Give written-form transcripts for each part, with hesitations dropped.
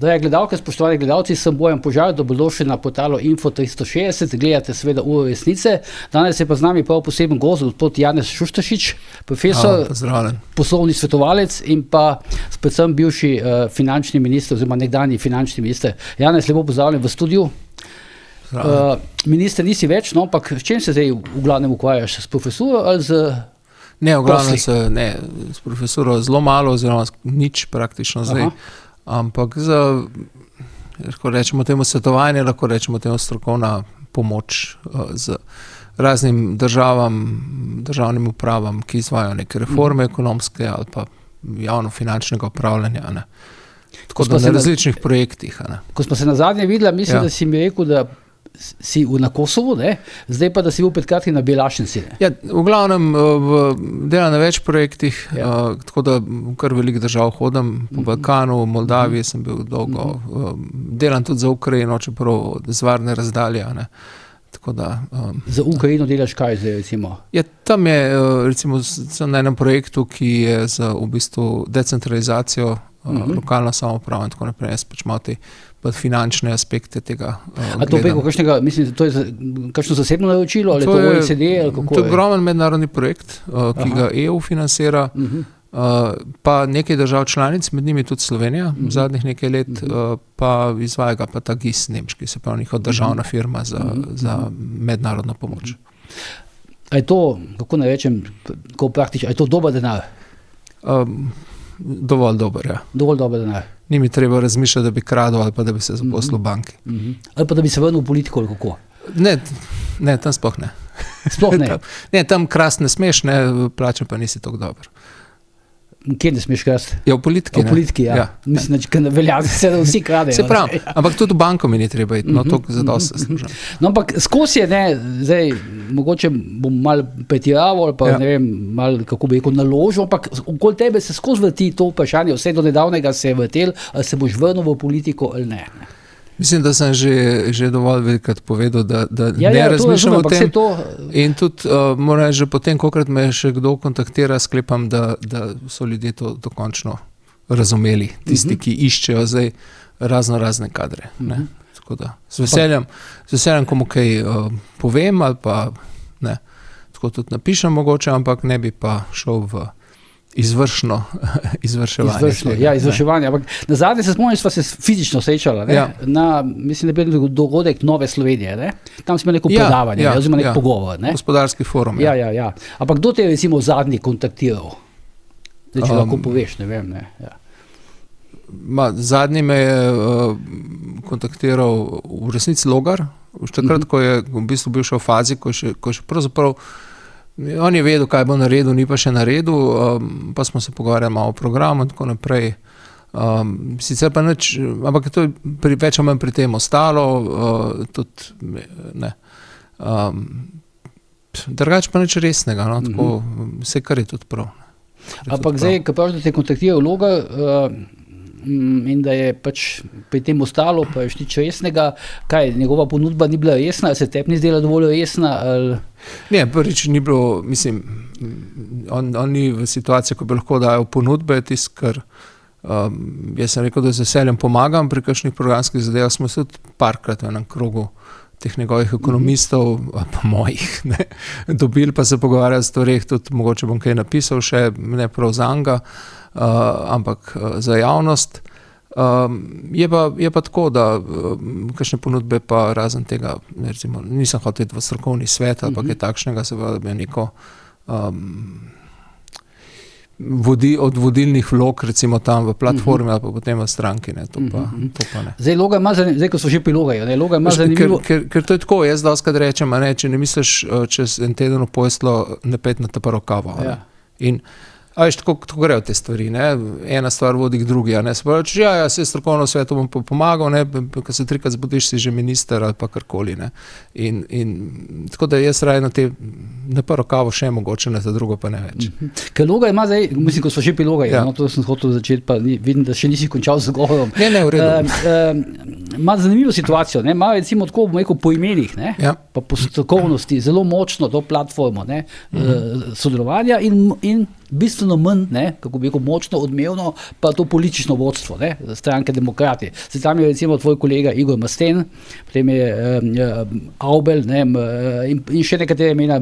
Gledalke, spoštovani gledalci, sem Bojan Požar, dobrodošli na portalu Info360, gledate seveda Uro resnice. Danes je pa z nami prav poseben gost, gospod Janez Šuštaršič, profesor, poslovni svetovalec in pa predvsem bivši finančni minister oziroma nekdanji finančni minister. Janez, lepo pozdravljen v studiu. Minister nisi več, no, ampak s čem se zdaj v glavnem ukvarjaš? S profesuro ali z Ne, v glavnem s profesoro zelo malo oziroma nič praktično zdaj. Ampak za, lahko rečemo temu svetovanje, lahko rečemo temu strokovna pomoč z raznim državnim upravam, ki izvajajo neke reforme ekonomske ali pa javno-finančnega upravljanja. Ne. Tako da na različnih projektih. Ne. Ko smo se nazadnje videla, mislim, da si mi rekel, da si na Kosovu, ne? Zdaj pa, da si bil pred kratkim na Belašnici. Ja, v glavnem delam na več projektih, tako da kar veliko držav hodim, po Balkanu, v Moldaviji sem bil dolgo, delam tudi za Ukrajino, čeprav zvarne razdalje. Ne? Tako da, za Ukrajino delaš kaj zdaj, recimo? Ja, tam je, recimo, sem na enem projektu, ki je za v bistvu decentralizacijo, lokalno samoupravo in tako naprej. Jaz pač malo te finančne aspekte tega A to preko kakšnega, mislim, to je kakšno zasebno naročilo, ali to OECD, ali kako je? To je ogromen mednarodni projekt, ki ga EU financira, pa nekaj držav članic, med njimi tudi Slovenija, zadnjih nekaj let, pa izvaja ga pa ta GIS nemški, se pravi njihova državna firma za mednarodno pomoč. A je to, kako ne rečem, kako praktično, a je to dober denar? Dovolj dober, ja. Dovolj dober denar. Ni mi treba razmišljati, da bi kradel ali pa da bi se zaposlil v banki. Ali pa da bi se vrnil v politiko ali kako? Ne, tam sploh ne. Sploh ne? Ne, tam krast ne smeš, ne, plača pa nisi tako dober. Kje ne smeš krasti? Ja, v politiki. V politiki, ja. Mislim, da velja se, da vsi kradejo. Se pravi, ampak tudi v banko mi ni treba iti, no to zadosti se služim. No, ampak skozi je, ne, zdaj, mogoče bom malo pretiraval ali pa ne vem, malo, kako bi rekel, naložil, ampak okoli tebe se skozi vrti to vprašanje, vse do nedavnega se je vrtel, ali se boš vrnil v politiko ali ne. Mislim, da sem že dovolj velikrat povedal, da ne razmišljam o tem. In tudi moram reči, že potem, kolikrat me še kdo kontaktira, sklepam, da so ljudje to dokončno razumeli, tisti, ki iščejo zdaj razne kadre. Ne? Tako da z veseljem komu kaj povem ali pa ne, tako tudi napišem mogoče, ampak ne bi pa šel v izvrševanje. Izvrševanje. Ampak nazadnje se spomnim, sva se fizično srečala, na, mislim, da je bil dogodek Nove Slovenije, ne? Tam smo neko predavanje, oziroma nek pogovor. Ne? Gospodarski forum. Ja. Ampak kdo te je recimo zadnji kontaktiral? Zdaj, če lahko poveš, ne vem. Ne? Ja. Zadnji me je kontaktiral v resnici Logar, takrat, ko je v bistvu bil še v fazi, ko je še pravzaprav on je vedel, kaj bo naredil, ni pa še naredil, pa smo se pogovarjali malo o programu in tako naprej. Sicer pa nič, ampak to je več ali manj pri tem ostalo, tudi ne. Drugače pa nič resnega, no, tako vse, kar je tudi prav. Ampak zdaj, ko praviš, da te kontaktiral Logar in da je pač pri tem ostalo, pa je nič resnega, kaj, njegova ponudba ni bila resna, ali se tebi ni zdela dovolj resna, ali... Ne, prvič ni bilo, mislim, on ni v situaciji, ko bi lahko dajal ponudbe, ker jaz sem rekel, da z veseljem pomagam pri kakšnih programskih zadevah, smo se tudi parkrat v enem krogu teh njegovih ekonomistov, pa mojih, ne, dobili pa se pogovarjali o stvareh, tudi mogoče bom kaj napisal še, ne prav za njega, ampak za javnost. Je pa tako, da kakšne ponudbe pa razen tega, recimo, nisem hotel v strokovni svet ali pa kaj takšnega, se pa da bi neko od vodilnih vlog, recimo tam v platformi ali pa potem v stranki, ne, to pa ne. Zdaj, Logar ima zanimivo, zdaj, ko so že pri Logarju, ne, Logar ima zanimivo... Ker to je tako, jaz dostakrat rečem, ne, če ne misliš čez en teden v poslu napet na ta prvo kavo. In a veš, tako grejo te stvari, ne? Ena stvar vodi k drugi, ne? Se pravi, se strokovno svetu bom pomagal, ne? Ko se 3-krat zbudiš, si že minister ali pa karkoli, ne? In tako da jaz raje na prvo kavo še mogoče, na ta drugo pa ne več. Ker Logar ima zdaj, mislim, ko so že pri Logarju, no, to sem hotel začeti, pa vidim, da še nisi končal z govorom. Ne, v redu. Ima zanimivo situacijo, ne? Ima recimo tako, bom rekel, po imenih, ne? Pa po strokovnosti, zelo močno to platformo, ne? Sodelovanja in bistveno bistveno manj, kako bi rekel, močno, odmevno, pa to politično vodstvo, stranke Demokrati. Se tam je recimo tvoj kolega Igor Masten, potem je Avbel, in še nekatere imena,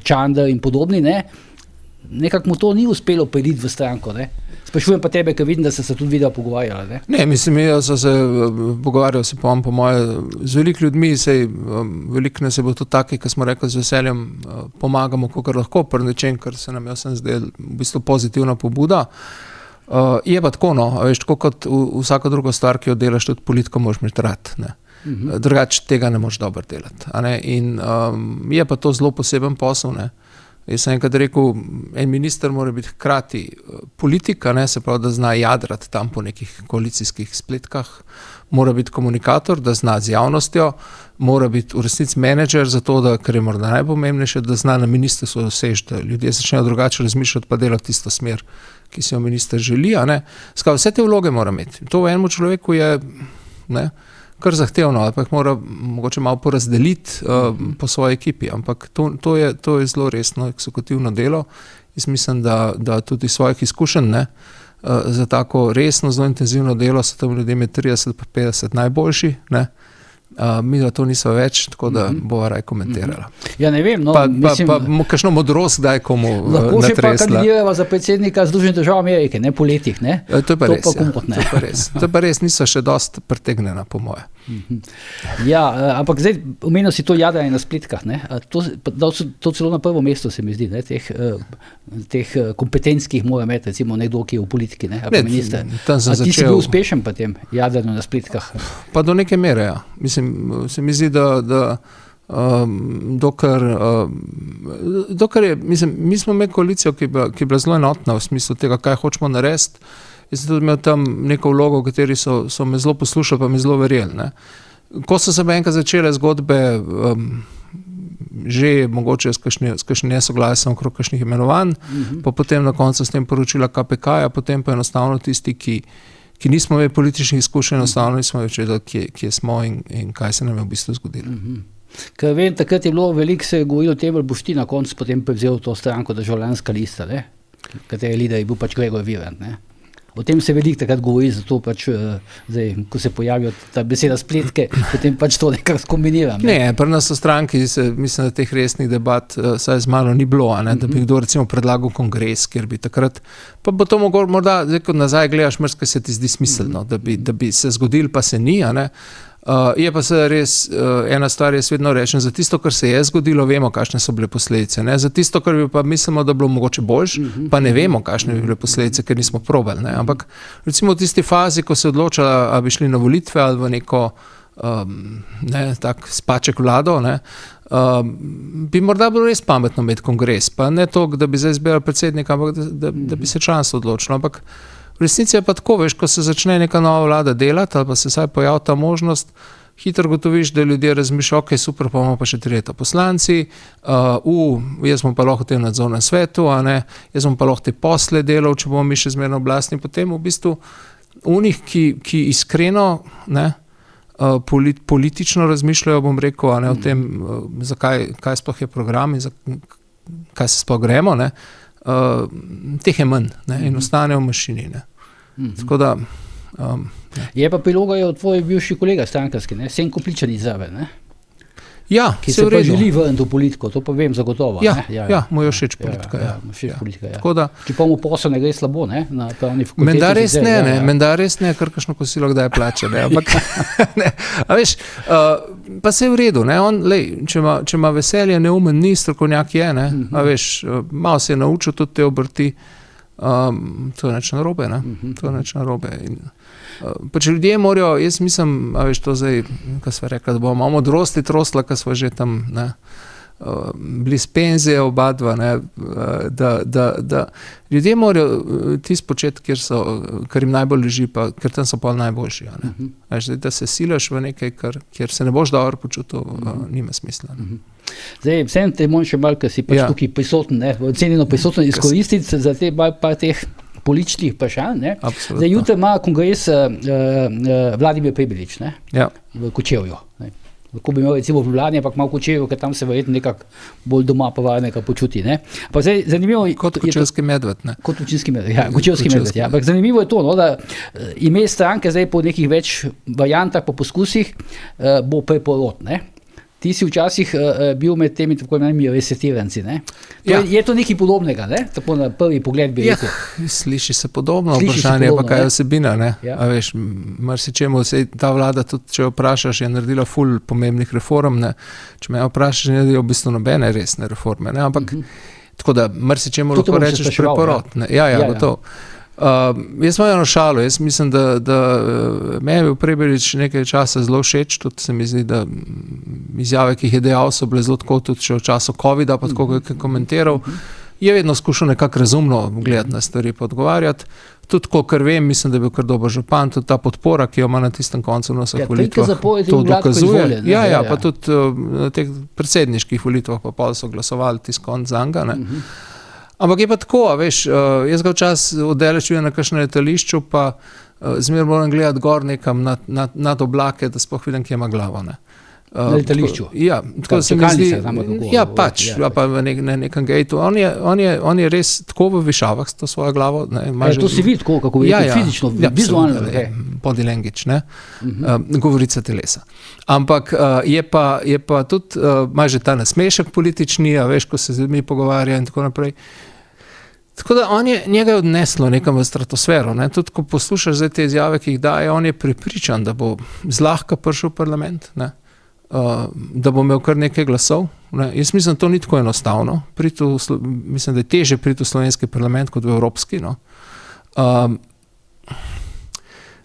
Čander in podobni, nekako mu to ni uspelo priti v stranko, Sprašujem pa tebe, ker vidim, da ste se tudi video pogovarjali. Ne, mislim, jaz sem se pogovarjal, po moje, z veliko ljudmi, veliko nas je bilo tudi taki, ki smo rekli, z veseljem pomagamo, kakor lahko, pri nečem, kar se nam je vsem zdelo v bistvu pozitivna pobuda. Je pa tako, veš, tako kot vsaka druga stvar, ki jo delaš, tudi politiko moraš imeti rad, Drugače tega ne moš dobro delati, In je pa to zelo poseben posel, Jaz sem enkrat rekel, en minister mora biti hkrati politik, se pravi, da zna jadrati tam po nekih koalicijskih spletkah, mora biti komunikator, da zna z javnostjo, mora biti v resnici menedžer za to, kar je morda najpomembnejše, da zna na ministrstvu doseči, da ljudje začnejo drugače razmišljati pa delati tisto smer, ki si jo minister želi. Skratka, vse te vloge mora imeti. To v enem človeku je kar zahtevno, ali pa jih mora mogoče malo porazdeliti po svoji ekipi, ampak to je zelo resno eksekutivno delo. Jaz mislim, da tudi svojih izkušenj za tako resno, zelo intenzivno delo so tam ljudje med 30 pa 50 najboljši, mi da to niso več, tako da bova raj komentirala. Ja, ne vem, mislim... Pa kakšno modrost daj komu natresla. Lahko še pa kandidirava za predsednika Združenih držav Amerike, po letih, To je pa res, To je pa res, niso še dost pretegnjena, po moje. Ja, ampak zdaj omenil si to jadranje na spletkah, to celo na prvo mesto se mi zdi, teh kompetenc, ki jih mora imeti, recimo nekdo, ki je v politiki, ali pa minister. Ti si bil uspešen pa tem jadranju na spletkah? Pa do neke mere, ja. Mislim, se mi zdi, da dokler je, mislim, mi smo imeli koalicijo, ki je bila zelo enotna v smislu tega, kaj hočemo narediti. Jaz sem tudi imel tam neko vlogo, v kateri so me zelo poslušali, pa me zelo verjeli. Ko so se enkrat začele zgodbe, že mogoče s kakšnim nesoglasjem okrog kakšnih imenovanj, pa potem na koncu s tem poročila KPK-ja, potem pa enostavno tisti, ki nismo imeli političnih izkušenj, enostavno nismo več vedeli, kje smo in kaj se nam je v bistvu zgodilo. Ker vem, takrat je bilo veliko se govorilo o tem, ali boš ti na koncu potem prevzel to stranko Državljanska lista, kateri lider je bil pač Gregor Virant, O tem se veliko takrat govori, zato pač zdaj, ko se pojavijo ta beseda spletke, potem pač to nekako skombiniram. Ne, pri nas v stranki mislim, da teh resnih debat saj z malo ni bilo, da bi kdo recimo predlagal kongres, kjer bi takrat, pa bo to morda, zdaj kot nazaj gledaš, marsikaj se ti zdi smiselno, da bi se zgodil, pa se ni, Je pa se res, ena stvar jaz vedno rečem, za tisto, kar se je zgodilo, vemo, kakšne so bile posledice. Za tisto, kar bi pa mislimo, da bi bilo mogoče boljše, pa ne vemo, kakšne bi bile posledice, ker nismo probali. Ampak recimo v tisti fazi, ko se odločala, ali bi šli na volitve ali v neko tak spaček vlado, bi morda bilo res pametno imeti kongres. Pa ne to, da bi zdaj izbirali predsednika, ampak da bi se članstvo odločilo. Ampak v resnici je pa tako, veš, ko se začne neka nova vlada delati ali pa se vsaj pojavi ta možnost, hitro gotoviš, da ljudje razmišljajo, ok, super, pa imamo pa še 3 leta poslanci, jaz bom pa lahko v tem nadzornem svetu, jaz bom pa lahko te posle delal, če bomo mi še zmerno oblastni, potem v bistvu unih, ki iskreno politično razmišljajo, bom rekel, o tem, kaj sploh je program in kaj se sploh gremo, teh je manj in ostanejo v mašini. Tako da... Je pa priloga je od tvoj bivši kolega strankarski, Senko Pličanič zraven, Ja, ki se pa želi vrniti v politiko, to pa vem zagotovo. Ja, mu je všeč politika. Tako da... Če pa mu posel ne gre slabo, na pravni fakulteti. Menda res ne, kar kakšno kosilo kdaj plače, ampak... A veš, pa se je v redu, če ima veselje, neumen ni, strokovnjak je, a veš, malo se je naučil tudi te obrti, to je nič narobe, to je nič narobe. Pa če ljudje morajo, jaz mislim, a veš, to zdaj, ko sva rekla, da bomo malo modrosti trosla, ko sva že tam, bili z penzije oba dva, da ljudje morajo tisti početi, kar jim najbolj leži, pa ker tam so pa najboljši. Zdaj, da se silaš v nekaj, kjer se ne boš dobro počutil, nima smisla. Zdaj, vsem te moram še malo, ker si pač tukaj prisoten, cenjeno prisoten izkoristiti za te par teh političnih vprašanj. Zdaj, jutri ima kongres Vladimir Prebilič v Kočevju. Ko bi imel recimo v Ljubljani, ampak malo Kočevju, ker tam se verjetno nekako bolj doma pa varnega počuti. Ne? Pa zdaj, zanimivo, kot kočevski medved. Ne? Kot kočevski medved, ja. Kočevski medved, ja. Ampak zanimivo je to, no, da ime stranke zdaj po nekih več variantah, po poskusih, bo preporod. Ne? Ti si včasih bil med temi tako imenimi resetiranci. Je to nekaj podobnega, ne? Tako na prvi pogled bi rekel. Sliši se podobno, vprašanje pa kaj je vsebina. Ja. A veš, marsičemu se ta vlada tudi, če jo vprašaš, je naredila ful pomembnih reform. Ne? Če me vprašaš, je naredila v bistvu nobene resne reforme. Ne? Ampak tako da marsičemu lahko rečeš preporod. Ja, gotovo. Jaz imam eno šalo, jaz mislim, da me je bil Prebilič nekaj časa zelo všeč, tudi se mi zdi, da izjave, ki jih je dejal, so bile zelo tako tudi še v času COVID-a, pa tako, kako je komentiral, je vedno skušal nekako razumno gledati na stvari, pa odgovarjati. Tudi, kar vem, mislim, da je bil kar dober župan, tudi ta podpora, ki jo ima na tistem koncu na vseh volitvah, to dokazuje. Ja, pa tudi na teh predsedniških volitvah, pa pol so glasovali tisti konc zanga, ne. Ampak je pa tako, veš, jaz ga včasih oddaleč vidim na kakšnem letališču, pa zmeraj moram gledati gor nekam nad oblake, da sploh vidim, kje ima glavo. Ne. Na letališču? Ja, tako se mi zdi. Ja, pač, pa v nekem gejtu. On je res tako v višavah s to svojo glavo. Ne, to si vidi tako, kako je fizično, vizualno. Body language, ne, govorica telesa. Ampak je pa tudi, ima že ta nasmešek politični, a veš, ko se z ljudmi pogovarja in tako naprej. Tako da njega je odneslo nekam v stratosfero. Ne. Tudi, ko poslušaš zdaj te izjave, ki jih daje, on je prepričan, da bo zlahka prišel v parlament, ne. Da bo imel kar nekaj glasov. Ne. Jaz mislim, da to ni tako enostavno. Mislim, da je teže priti v slovenski parlament kot v evropski. No.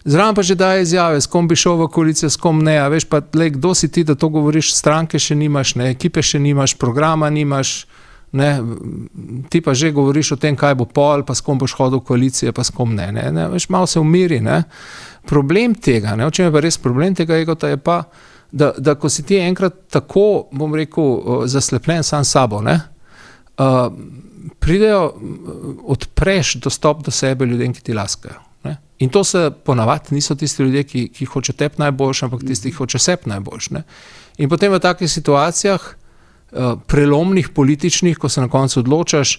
Zraven pa že daje izjave, s kom bi šel v koalicijo, s kom ne. A veš pa, kdo si ti, da to govoriš, stranke še nimaš, ne, ekipe še nimaš, programa nimaš, ne, ti pa že govoriš o tem, kaj bo pol, pa s kom boš hodil v koalicijo, pa s kom ne. Veš, malo se umiri. Ne. Problem tega, o čem je pa res problem tega egota, je pa, da ko si ti enkrat tako, bom rekel, zaslepljen sam sabo, ne, pridejo, odpreš dostop do sebe ljudem, ki ti laskajo. Ne. In to se ponavadi niso tisti ljudje, ki hoče tebi najboljš, ampak tisti, ki hoče sebi najboljš. Ne. In potem v takih situacijah, prelomnih političnih, ko se na koncu odločaš,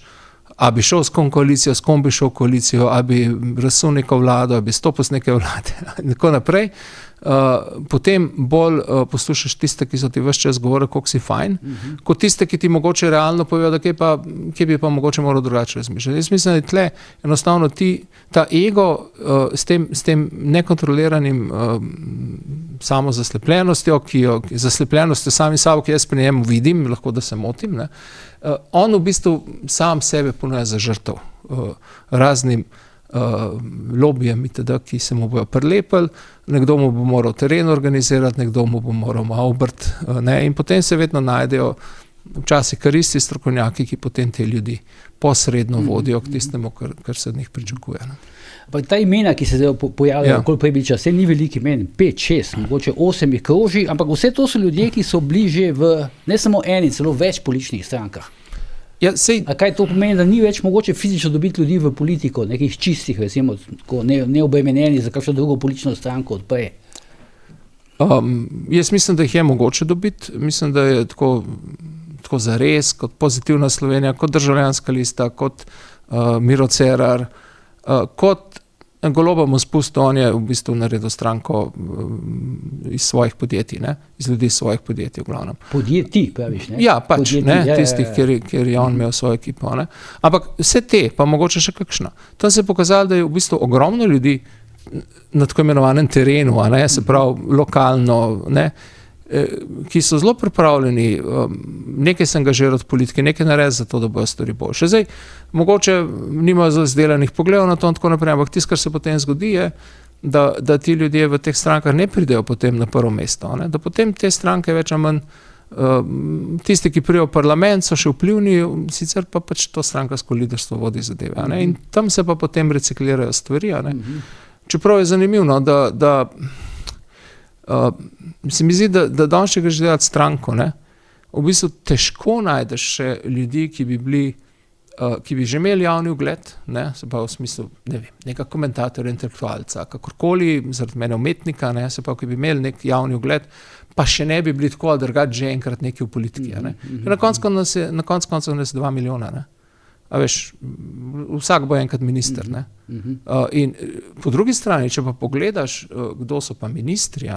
a bi šel s kom koalicijo, s kom bi šel v koalicijo, a bi razsul neko vlado, a bi stopil z neke vlade in tako naprej. Potem bolj poslušaš tiste, ki so ti ves čas govorili, koliko si fajn, kot tiste, ki ti mogoče realno povejo, da kje bi pa mogoče moral drugače razmišljati. Jaz mislim, da je tle enostavno ta ego s tem nekontroliranim samozaslepljenostjo, zaslepljenostjo sami sabo, ki jaz pri njemu vidim, lahko da se motim, ne, on v bistvu sam sebe ponuja za žrtev raznim lobijem, ki se mu bojo prilepili, nekdo mu bo moral teren organizirati, nekdo mu bo moral obrt, ne, in potem se vedno najdejo včasih karisti strokovnjaki, ki potem te ljudi posredno vodijo k tistemu, kar se od njih pričakuje. Ne. Pa ta imena, ki se zdaj pojavljajo okoli Prebiliča, se ni veliki imen, 5, 6, mogoče 8 jih kroži, ampak vse to so ljudje, ki so bliže v ne samo eni, celo več političnih strankah. Ja, a kaj to pomeni, da ni več mogoče fizično dobiti ljudi v politiko, nekih čistih, recimo, neobremenjenih za kakšno drugo politično stranko od prej? Jaz mislim, da jih je mogoče dobiti. Mislim, da je tako zares, kot Pozitivna Slovenija, kot Državljanska lista, kot Miro Cerar, kot Goloba mu spustil, on je v bistvu naredil stranko iz svojih podjetij, ne? Iz ljudi iz svojih podjetij v glavnem. Podjetij, praviš, ne? Ja, pač, podjetij, ne, tistih, kjer je on imel svojo ekipo, ne? Ampak vse te, pa mogoče še kakšna. Tam se je pokazalo, da je v bistvu ogromno ljudi na tako imenovanem terenu, ne, se pravi lokalno, ne, ki so zelo pripravljeni nekaj se angažirati v politiki, nekaj narediti za to, da bojo stvari boljše. Zdaj, mogoče nimajo zelo izdelanih pogledov na to in tako naprej, ampak tisto, kar se potem zgodi, je, da ti ljudje v teh strankah ne pridejo potem na prvo mesto, ne, da potem te stranke več ali manj, tisti, ki pridejo v parlament, so še vplivni, sicer pa pač to strankarsko liderstvo vodi zadeve, ne, in tam se pa potem reciklirajo stvari, ne. Čeprav je zanimivo, da se mi zdi, da danes, če greš delati stranko, ne, v bistvu težko najdeš še ljudi, ki bi bili ki bi že imeli javni ugled, se pa v smislu, ne vem, neka komentatorja, intelektualca, kakorkoli, zaradi mene umetnika, se pa, ki bi imeli nek javni ugled, pa še ne bi bili tako ali drugače že enkrat neki v politiki. Na koncu koncev nas 2 milijona. A veš, vsak bo enkrat minister. In po drugi strani, če pa pogledaš, kdo so pa ministri,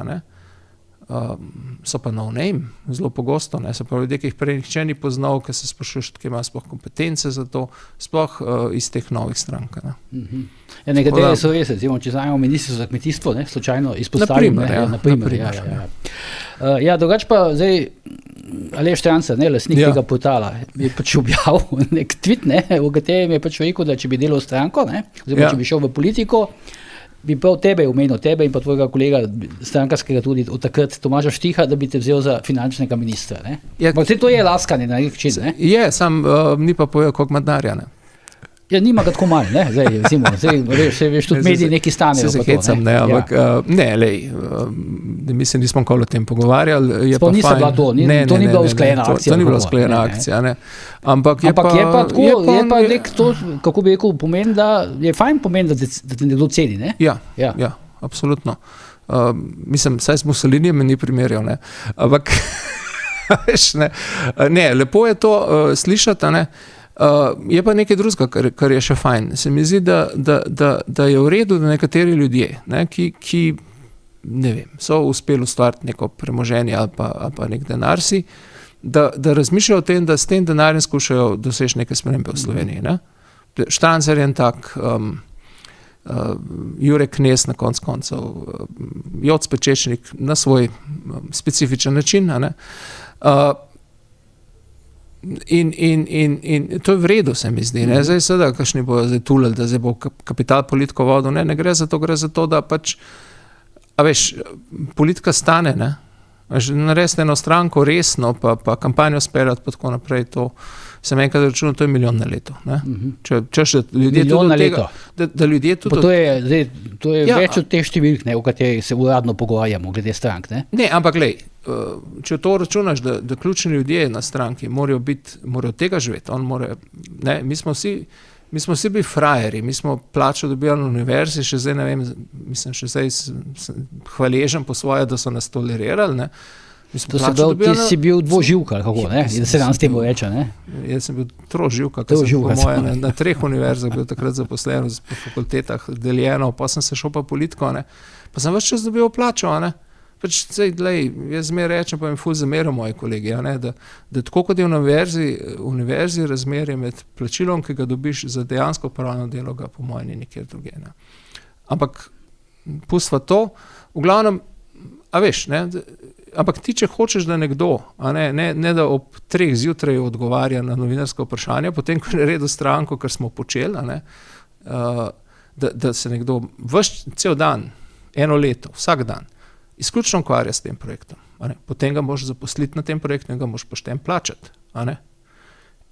so pa no name, zelo pogosto, so pa ljudje, ki jih prej nihče ni poznal, ki se sprašuješ, ki imajo sploh kompetence za to, sploh iz teh novih strank. Nekateri so res, če znamo ministrstvo za kmetijstvo, slučajno izpostavim. Drugače pa zdaj Aleš Strancar, lastnik tega portala, je pač objavil nek tweet, v katerem je pač rekel, da če bi delal stranko, oziroma če bi šel v politiko, bi prav tebe omenil, tebe in pa tvojega kolega strankarskega tudi od takrat Tomaža Štiha, da bi te vzel za finančnega ministra. To je laskanje na nek način. Je, sam ni pa povedal, koliko ima denarja. Ja, nima ga tako malo, zdaj veš, tudi mediji neki stanejo. Se hecam, ampak mi se nismo nikoli o tem pogovarjali. Sploh nisem bila to, to ni bila usklajena akcija. To ni bila usklajena akcija, Ampak je pa nek to, kako bi rekel, pomen, da je fajn pomen, da te nekdo ceni, ne? Ja, absolutno. Mislim, saj s Mussolinijem me ni primerjal, ampak veš, lepo je to slišati, je pa nekaj drugega, kar je še fajn. Se mi zdi, da je v redu, da nekateri ljudje, ki ne vem, so uspeli ustvariti neko premoženje ali pa nek denar si, da razmišljajo o tem, da s tem denarjem skušajo doseči neke spremembe v Sloveniji. Štancar je en tak, Jure Knez na koncev, Joc Pečečnik na svoj specifičen način, In to je v redu, se mi zdi. Zdaj seveda, kakšni bojo zdaj tulili, da zdaj bo kapital politiko vodil. Ne gre za to, da pač, a veš, politika stane, narediti eno stranko resno, pa kampanjo speljati, pa tako naprej, to sem enkrat računal, to je 1 milijon na leto. Češ, da ljudje tudi od tega, da ljudje tudi... To je več od teh številk, o katerih se uradno pogovarjamo, glede strank, Ne, ampak glej, če to računaš, da ključni ljudje na stranki morajo od tega živeti, mi smo vsi bili frajeri, mi smo plačo dobili na univerzi, še zdaj ne vem, mislim, še zdaj sem hvaležen po svoje, da so nas tolerirali, Ti si bil dvoživka, ali kako, da se nam s tem reče, Jaz sem bil troživka, ker sem po moje na 3 univerzah bil takrat zaposlen, po fakultetah deljeno, pa sem se šel pa politiko, pa sem ves čas dobil plačo, Pač, jaz zmeraj rečem, pa mi ful zamerim moji kolegi, da tako kot je v univerzi razmerje med plačilom, ki ga dobiš za dejansko pravno delo, ga po mojem ni nikjer drugje. Ampak pustva to, v glavnem, a veš, ampak ti, če hočeš, da nekdo, ne da ob 3 zjutraj odgovarja na novinarsko vprašanje, potem, ko je naredil stranko, kar smo počeli, da se nekdo cel dan, 1 leto, vsak dan, izključno ukvarja s tem projektom. Potem ga moraš zaposliti na tem projektu in ga moraš pošteno plačati.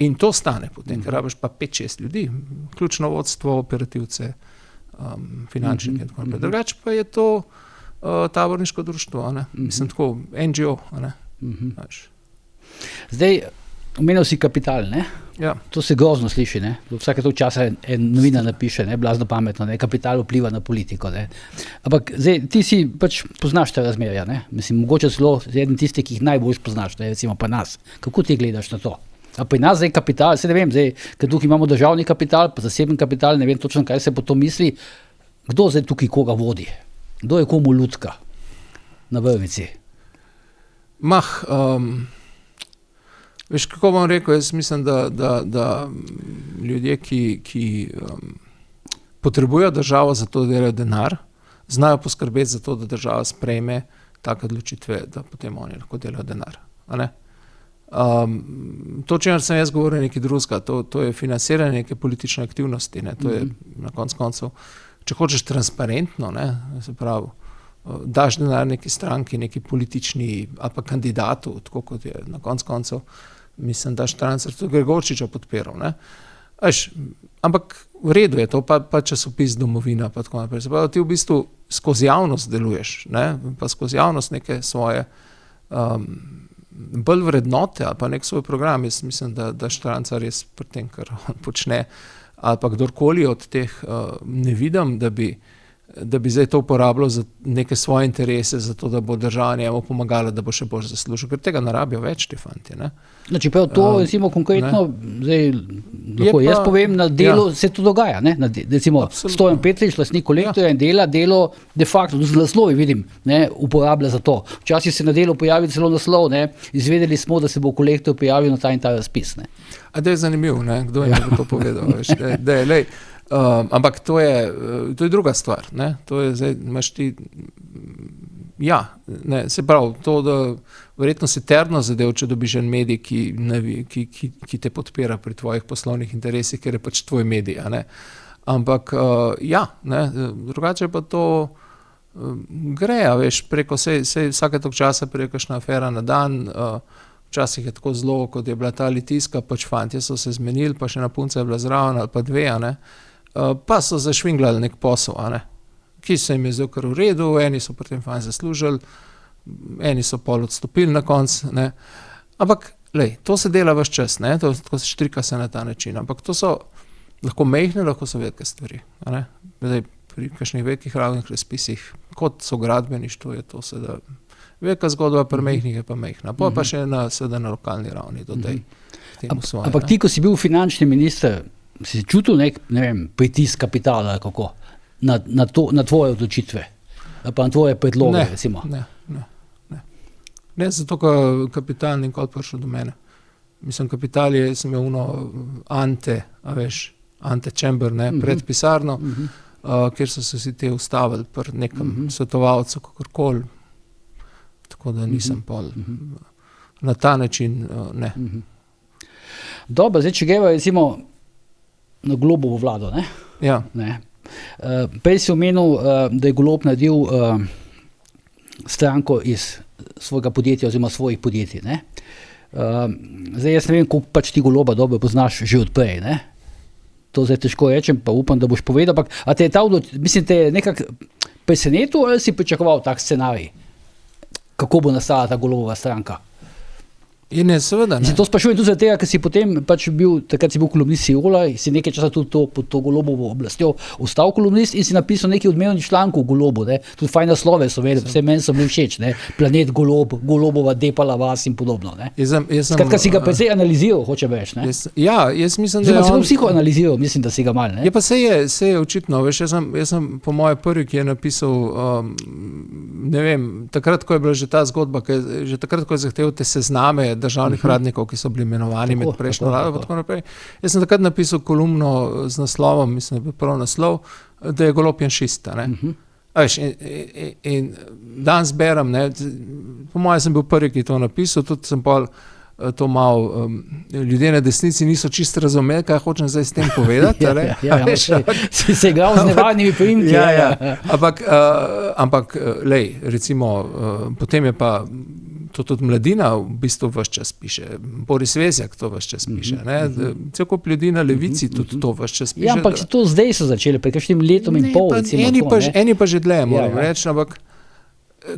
In to stane potem, ker rabiš pa 5-6 ljudi, ključno vodstvo, operativce, finančnike in tako naprej. Drugače pa je to taborniško društvo, mislim tako, NGO. Zdaj, omenil si kapital, Ja. To se grozno sliši, Vsake toliko časa en novina napiše, blazno pametno, kapital vpliva na politiko, Ampak zdaj, ti si pač poznaš te razmerja, Mislim, mogoče celo eden tistih, ki jih najbolj poznaš, recimo pa nas. Kako ti gledaš na to? A pri nas zdaj kapital, ne vem, ker tukaj imamo državni kapital, pa zaseben kapital, ne vem točno, kaj se po to misli. Kdo zdaj tukaj koga vodi? Kdo je komu lutka na vrvici? Veš, kako bom rekel, jaz mislim, da ljudje, ki potrebujejo državo za to, da delajo denar, znajo poskrbeti za to, da država sprejme take odločitve, da potem oni lahko delajo denar. To, čemer sem jaz govoril, je nekaj drugega, to je financiranje neke politične aktivnosti, to je na koncu, če hočeš transparentno, se pravi, daš denar neki stranki, neki politični ali pa kandidatu, tako kot je na koncu, mislim, da Strancar tudi Gregorčiča podpiral. Ampak v redu je to, pa časopis Domovina, pa tako naprej. Se pravi, ti v bistvu skozi javnost deluješ, pa skozi javnost neke svoje bolj vrednote ali pa nek svoj program. Jaz mislim, da Štranca res pri tem, kar on počne, ali pa kdorkoli od teh ne vidim, da bi zdaj to uporabljal za neke svoje interese, za to, da bo država njemu pomagala, da bo še bolj zaslužil, ker tega ne rabijo več ti fanti. Čeprav to, recimo, konkretno, zdaj, lahko jaz povem, na delu se to dogaja. Recimo, Stojan Petrič, lastnik Kolektorja in delo de facto, z naslovi vidim, uporablja za to. Včasih se na delu pojavi celo naslov, izvedeli smo, da se bo Kolektor prijavil na ta in ta razpis. A da je zanimiv, kdo je to povedal, veš, da je, lej, ampak to je druga stvar. To je zdaj, imaš ti, se pravi, to, da verjetno si trdno zadev, če dobiš en medij, ki te podpira pri tvojih poslovnih interesih, ker je pač tvoj medij. Ampak drugače pa to gre, veš, preko vsake tog časa preko kakšna afera na dan, včasih je tako zelo, kot je bila ta Litijska, pač fantje so se zmenili, pa še na punca je bila zraven ali pa dve, pa so zašvinglali nek posel, ki se jim je zdel kar v redu, eni so pri tem fajn zaslužili, eni so pol odstopili na konc, ampak to se dela ves čas, tako se štrika se na ta način, ampak to so lahko mehne, lahko so velike stvari. Zdaj, pri kakšnih velikih ravnih razpisih, kot so gradbeništvo, je to seveda velika zgodba, pri mehnih je pa mehna, pa še seveda na lokalni ravni do tej temu svoje. Ampak ti, ko si bil finančni minister, si čutil pritisk kapitala kako na tvoje odločitve, pa na tvoje predloge, recimo? Ne, zato, ker kapital nikoli prišel do mene. Mislim, kapital je, sem imel Ante Čember, pred pisarno, kjer so se vsi te ustavili pri nekem svetovalcu, kakorkoli. Tako da nisem pol na ta način, ne. Dobro, zdaj, če greva, recimo, na Golobovo vlado, Ja. Prej si omenil, da je Golob naredil stranko iz svojega podjetja oziroma svojih podjetij, Zdaj, jaz ne vem, koliko pač ti Goloba dobro poznaš že odprej, To zdaj težko rečem, pa upam, da boš povedal, ampak a te je nekako presenetil ali si pričakoval tak scenarij? Kako bo nastala ta Golobova stranka? In je seveda, Si to sprašujem tudi zato, ker si potem pač takrat si bil kolumnist Siola, si nekaj časa tudi pod to Golobovo oblastjo ostal kolumnist in si napisal nekaj odmevnih člankov o Golobu, tudi fajn naslove so vedeli, vse meni so bili všeč, Planet Golob, Golobova depala vas in podobno, Skratka, si ga precej analiziral, hočem reči, jaz mislim, da je on... psihoanaliziral, mislim, da si ga malo, Ja, pa se je očitno, veš, jaz sem po moje prvi, ki je napisal, ne vem, takrat, ko je bila že ta zgodba, že takrat, ko je zahteval te sezname državnih radnikov, ki so bili imenovani med prejšnjo vlado, pa tako naprej. Jaz sem takrat napisal kolumno z naslovom, mislim, da je prvi naslov, da je Golob janšist. In danes berem, po mojem sem bil prvi, ki je to napisal, tudi sem pol to malo, ljudje na desnici niso čisto razumeli, kaj hočem zdaj s tem povedati. Si se igral z nevarnimi primki. Ampak, lej, recimo, potem je pa to tudi Mladina v bistvu ves čas piše, Boris Vezjak to ves čas piše, cel kup ljudi na levici tudi to ves čas piše. Ja, ampak to zdaj so začeli, pred kakšnim letom in pol. Eni pa že dlje, moram reči, ampak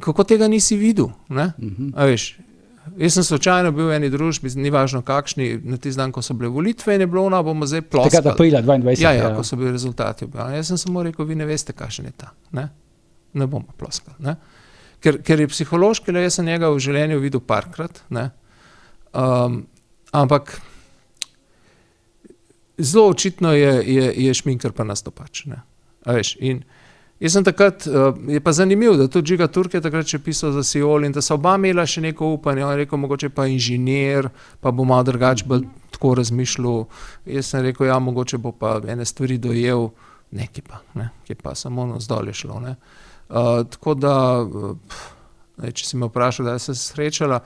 kako tega nisi videl, A veš, jaz sem slučajno bil v eni družbi, ni važno kakšni, na tisti dan, ko so bile volitve in je bilo, bomo zdaj ploskali. Takrat aprila 22. Ja, ko so bili rezultati. Jaz sem samo rekel, vi ne veste, kakšen je ta. Ne bomo ploskali. Ker je psihološki, jaz sem njega v življenju videl parkrat, ampak zelo očitno je šminker pa nastopač. A veš, in jaz sem takrat, je pa zanimivo, da tudi Žiga Turk je takrat še pisal za Siol in da so oba imela še neko upanje, on je rekel, mogoče pa inženir, pa bo malo drugače bolj tako razmišljal, jaz sem rekel, ja, mogoče bo pa ene stvari dojel, ki pa samo navzdol je šlo, tako da, če si me vprašal, da se srečala,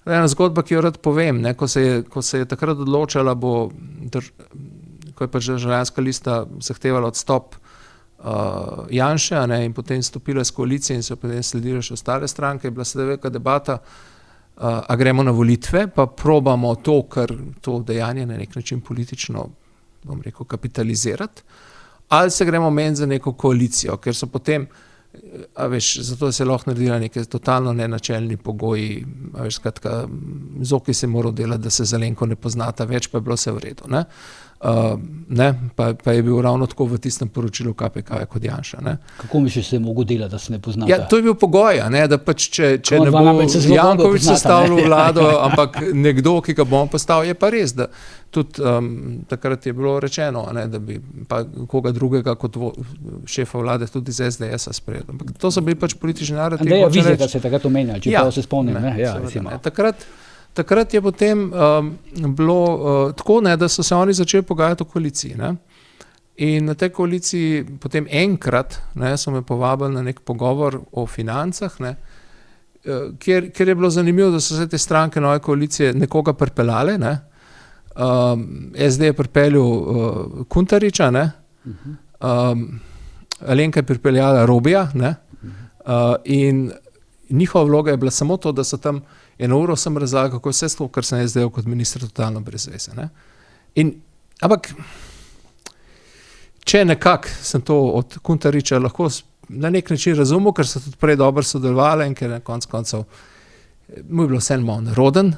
ena zgodba, ki jo rad povem, ko se je takrat odločala, ko je pač Državljanska lista zahtevala odstop Janše, in potem stopila s koalicije in so potem sledile še ostale stranke, je bila sedaj velika debata, a gremo na volitve, pa probamo to dejanje na nek način politično, bom rekel, kapitalizirati, ali se gremo meniti za neko koalicijo, ker so potem zato se je lahko naredila neke totalno nenačelni pogoji, skratka, Zoki se je moral delati, da se Zelenko ne poznata več, pa je bilo vse v redu. Pa je bil ravno tako v tistem poročilu KPK kot Janša. Ne. Kako misliš, se je mogel delati, da se ne poznata? Ja, to je bil pogoj, da pač če ne bo Janković sestavil vlado, ampak nekdo, ki ga bo on postavil, je pa res, da tudi takrat je bilo rečeno, da bi pa koga drugega kot šefa vlade tudi z SDS-a sprejel. Ampak to so bili pač politični narodi. Andreja Vizjaka se je takrat omenjal, če pa se spomnim. Takrat je potem bilo tako, da so se oni začeli pogajati o koaliciji. Ne? In na tej koaliciji potem enkrat so me povabili na nek pogovor o financah, kjer je bilo zanimivo, da so se te stranke nove koalicije nekoga pripeljale. SD je pripeljal Kuntariča, Alenka je pripeljala Robija, in njihova vloga je bila samo to, da so tam 1 uro sem razlagal, kako vse to, kar sem jaz delal kot minister, totalno brez veze. Ampak, če nekako sem to od Kuntariča lahko na nek način razumel, ker so tudi prej dobro sodelovali in ker na koncu koncev mu je bilo vse malo neroden,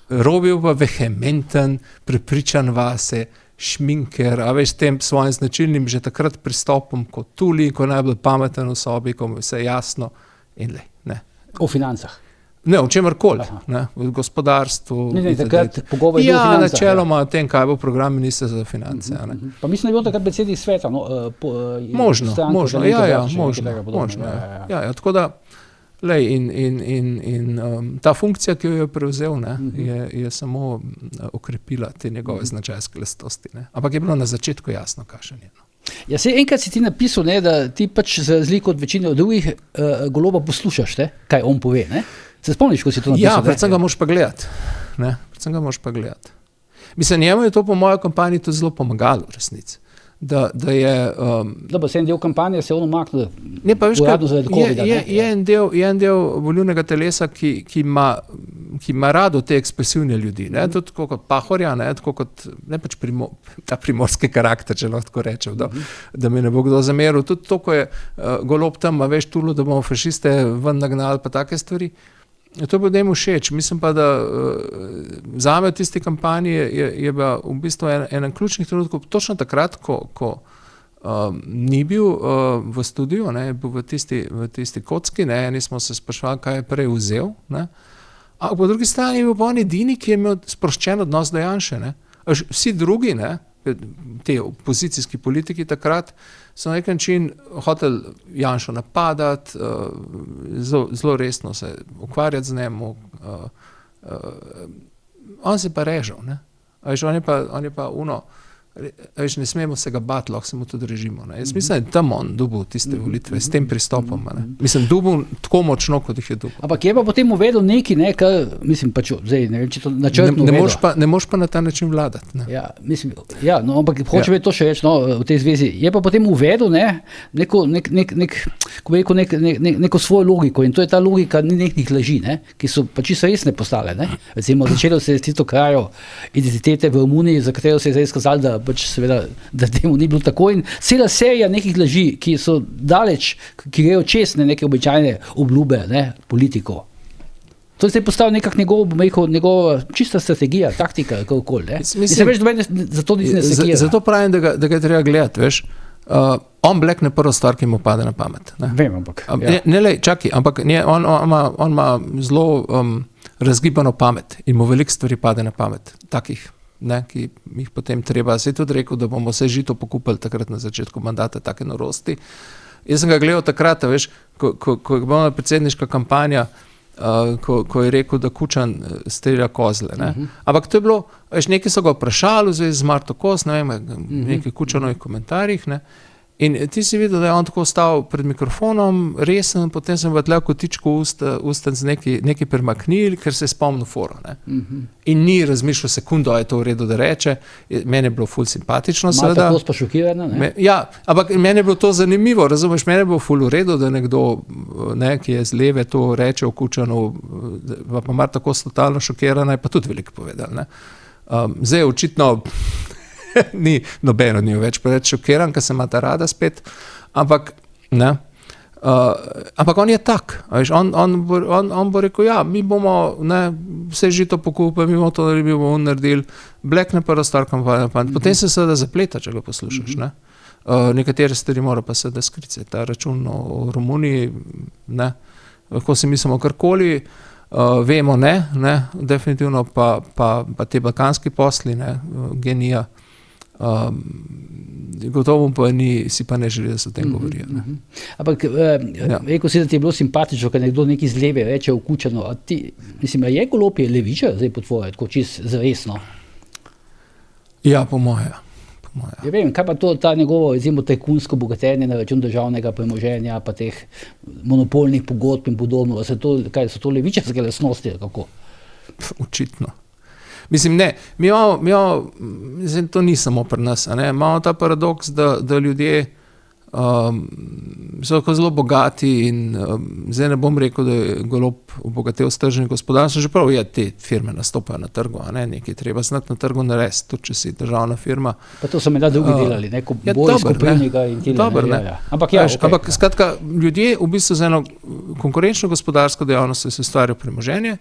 Robil pa vehementen, prepričan vase, šminker, s tem svojim značilnim že takrat pristopom kot tuli, ko je najbolj pameten v sobi, ko mu je vse jasno in O financah? Ne, o čemarkoli, v gospodarstvu. Takrat pogovor je bil o financah. Načeloma o tem, kaj bo program ministra za finance. Pa mislim, da je bil takrat predsednik sveta. Možno. Tako da, ta funkcija, ki jo je prevzel, je samo okrepila te njegove značajske lastnosti. Ampak je bilo na začetku jasno, kakšen je. Ja, enkrat si ti napisal, da ti pač za razliko od večine drugih Goloba poslušaš, kaj on pove. Se spomniš, ko si to napisal? Ja, predvsem ga moraš pa gledati. Mislim, njemu je to po moji kampanji to zelo pomagalo v resnici. Da je... Dobro, se en del kampanje se je on umaknil. Ne, pa veš, je en del volilnega telesa, ki ima rado te ekspresivne ljudi. Tudi kot Pahorja, tako kot ta primorski karakter, če lahko tako rečem, da mi ne bo kdo zameril. Tudi to, ko je Golob tam, veš, tulo, da bomo fašiste ven nagnali, pa take stvari. To je bilo njemu všeč. Mislim pa, da zame v tisti kampanji je bila v bistvu eden ključnih trenutkov, točno takrat, ko ni bil v studiu, je bil v tisti kocki, eni smo se sprašvali, kaj je prej vzel. A po drugi strani je bil pa on edini, ki je imel sproščen odnos do Janše. Vsi drugi, te opozicijski politiki takrat, so na nek način hoteli Janšo napadati, zelo resno se ukvarjati z njim. On se pa režal. On je pa ne smemo se ga bati, lahko se mu tudi režimo. Jaz mislim, da je tam on dobil tiste volitve s tem pristopom. Mislim, dobil tako močno, kot jih je dobil. Ampak je pa potem uvedel nekaj, kar mislim, pač zdaj, ne vem, če to načrtno ne moš pa na ta način vladati. Ja, mislim, ampak hočem to še reči v tej zvezi. Je pa potem uvedel neko svojo logiko in to je ta logika nekih laži, ki so pa čisto resne postale. Recimo, začelo se je s tisto krajo identitete v Romuniji, za katero se je zdaj izkazalo, da pač seveda, da temu ni bilo tako in cela serija nekih laži, ki so daleč, ki grejo čez neke običajne obljube, politikov. To je zdaj postal nekako njegova čista strategija, taktika, kakokoli. Mislim, veš, zato ne sekira. Zato pravim, da ga je treba gledati, veš. On blekne prvo stvar, ki mu pade na pamet. Vem, ampak. Čakaj, ampak on ima zelo razgibano pamet in mu veliko stvari pade na pamet, takih. Ki jih potem treba. Se je tudi rekel, da bomo vse žito pokupili takrat na začetku mandata, take norosti. Jaz sem ga gledal takrat, veš, ko je bila predsedniška kampanja, ko je rekel, da Kučan strelja kozle. Ampak to je bilo, veš, nekaj so ga vprašali v zvezi z Marto Kos, nekaj Kučanovih komentarjih, in ti si videl, da je on tako stal pred mikrofonom, resen, potem sem v tle v kotičku ustanc nekaj premaknil, ker se je spomnil foro. In ni razmišljal sekundo, a je to v redu, da reče. Meni je bilo ful simpatično, seveda. Malo tako pa šokirano, Ja, ampak meni je bilo to zanimivo, razumeš, meni je bilo ful v redu, da nekdo, ki je z leve to reče o Kučanu, pa Marta Kos totalno šokirana, je pa tudi veliko povedal. Zdaj očitno ni nobeno od njih več preveč šokiran, ker se ima ta rada spet, ampak Ampak on je tak, veš, on bo rekel, ja, mi bomo vse žito pokupili, mi bomo to naredili, mi bomo naredili, blekne pa razstar kampanja, potem se seveda zapleta, če ga poslušaš, ne. Nekatere stvari mora pa seveda skriti, ta račun o Romuniji, ne, lahko si mislimo karkoli, vemo, ne, definitivno pa te balkanski posli, ne, genija, gotovo pa si pa ne želi, da se o tem govorijo. Ampak rekel si, da ti je bilo simpatično, kad nekdo nekaj z leve reče vkučeno, a ti, mislim, a je Golob je levičar zdaj po tvoje, tako čist zavestno? Ja, po moje. Ja vem, kaj pa to, ta njegovo, recimo, tajkunsko bogatenje na račun državnega premoženja, pa teh monopolnih pogodb in podobno, so to levičarske lastnosti, kako? Očitno. Mislim, ne, mi imamo, mislim, to ni samo pri nas, ne, imamo ta paradoks, da ljudje so tako zelo bogati in zdaj ne bom rekel, da je Golob obogatel s tržnim gospodarstvom, že prav je, te firme nastopajo na trgu, a ne, nekaj treba znati na trgu narediti, tudi če si državna firma. Pa to so menda drugi delali, neko Boris Koprivnika in tile. Dober, ne. Ampak skratka, ljudje v bistvu za eno konkurenčno gospodarsko dejavnost se ustvarjajo premoženje,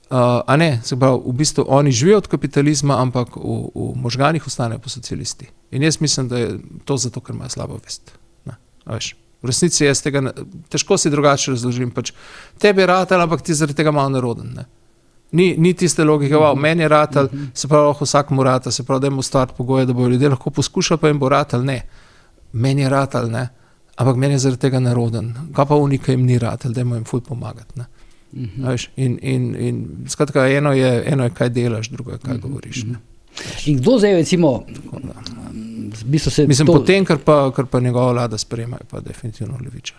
a ne, se pravi, v bistvu oni živijo od kapitalizma, ampak v možganih ostanejo po socialisti. In jaz mislim, da je to zato, ker imajo slabo vest. Veš, v resnici jaz tega, težko si drugače razložim, pač tebi je ratal, ampak ti zaradi tega malo neroden, ne. Ni tiste logike, meni je ratal, se pravi, lahko vsakmu rata, se pravi, dajmo ustvariti pogoje, da bojo ljudje lahko poskušali, pa jim bo ratal, ne. Meni je ratal, ne, ampak meni je zaradi tega neroden. Kaj pa unika jim ni ratal, dajmo jim ful pomagati, ne. Veš, in skratka, eno je kaj delaš, drugo je kaj govoriš, ne. In kdo zdaj, recimo, mislim, potem, kar pa njegova vlada sprejema, je pa definitivno levičar.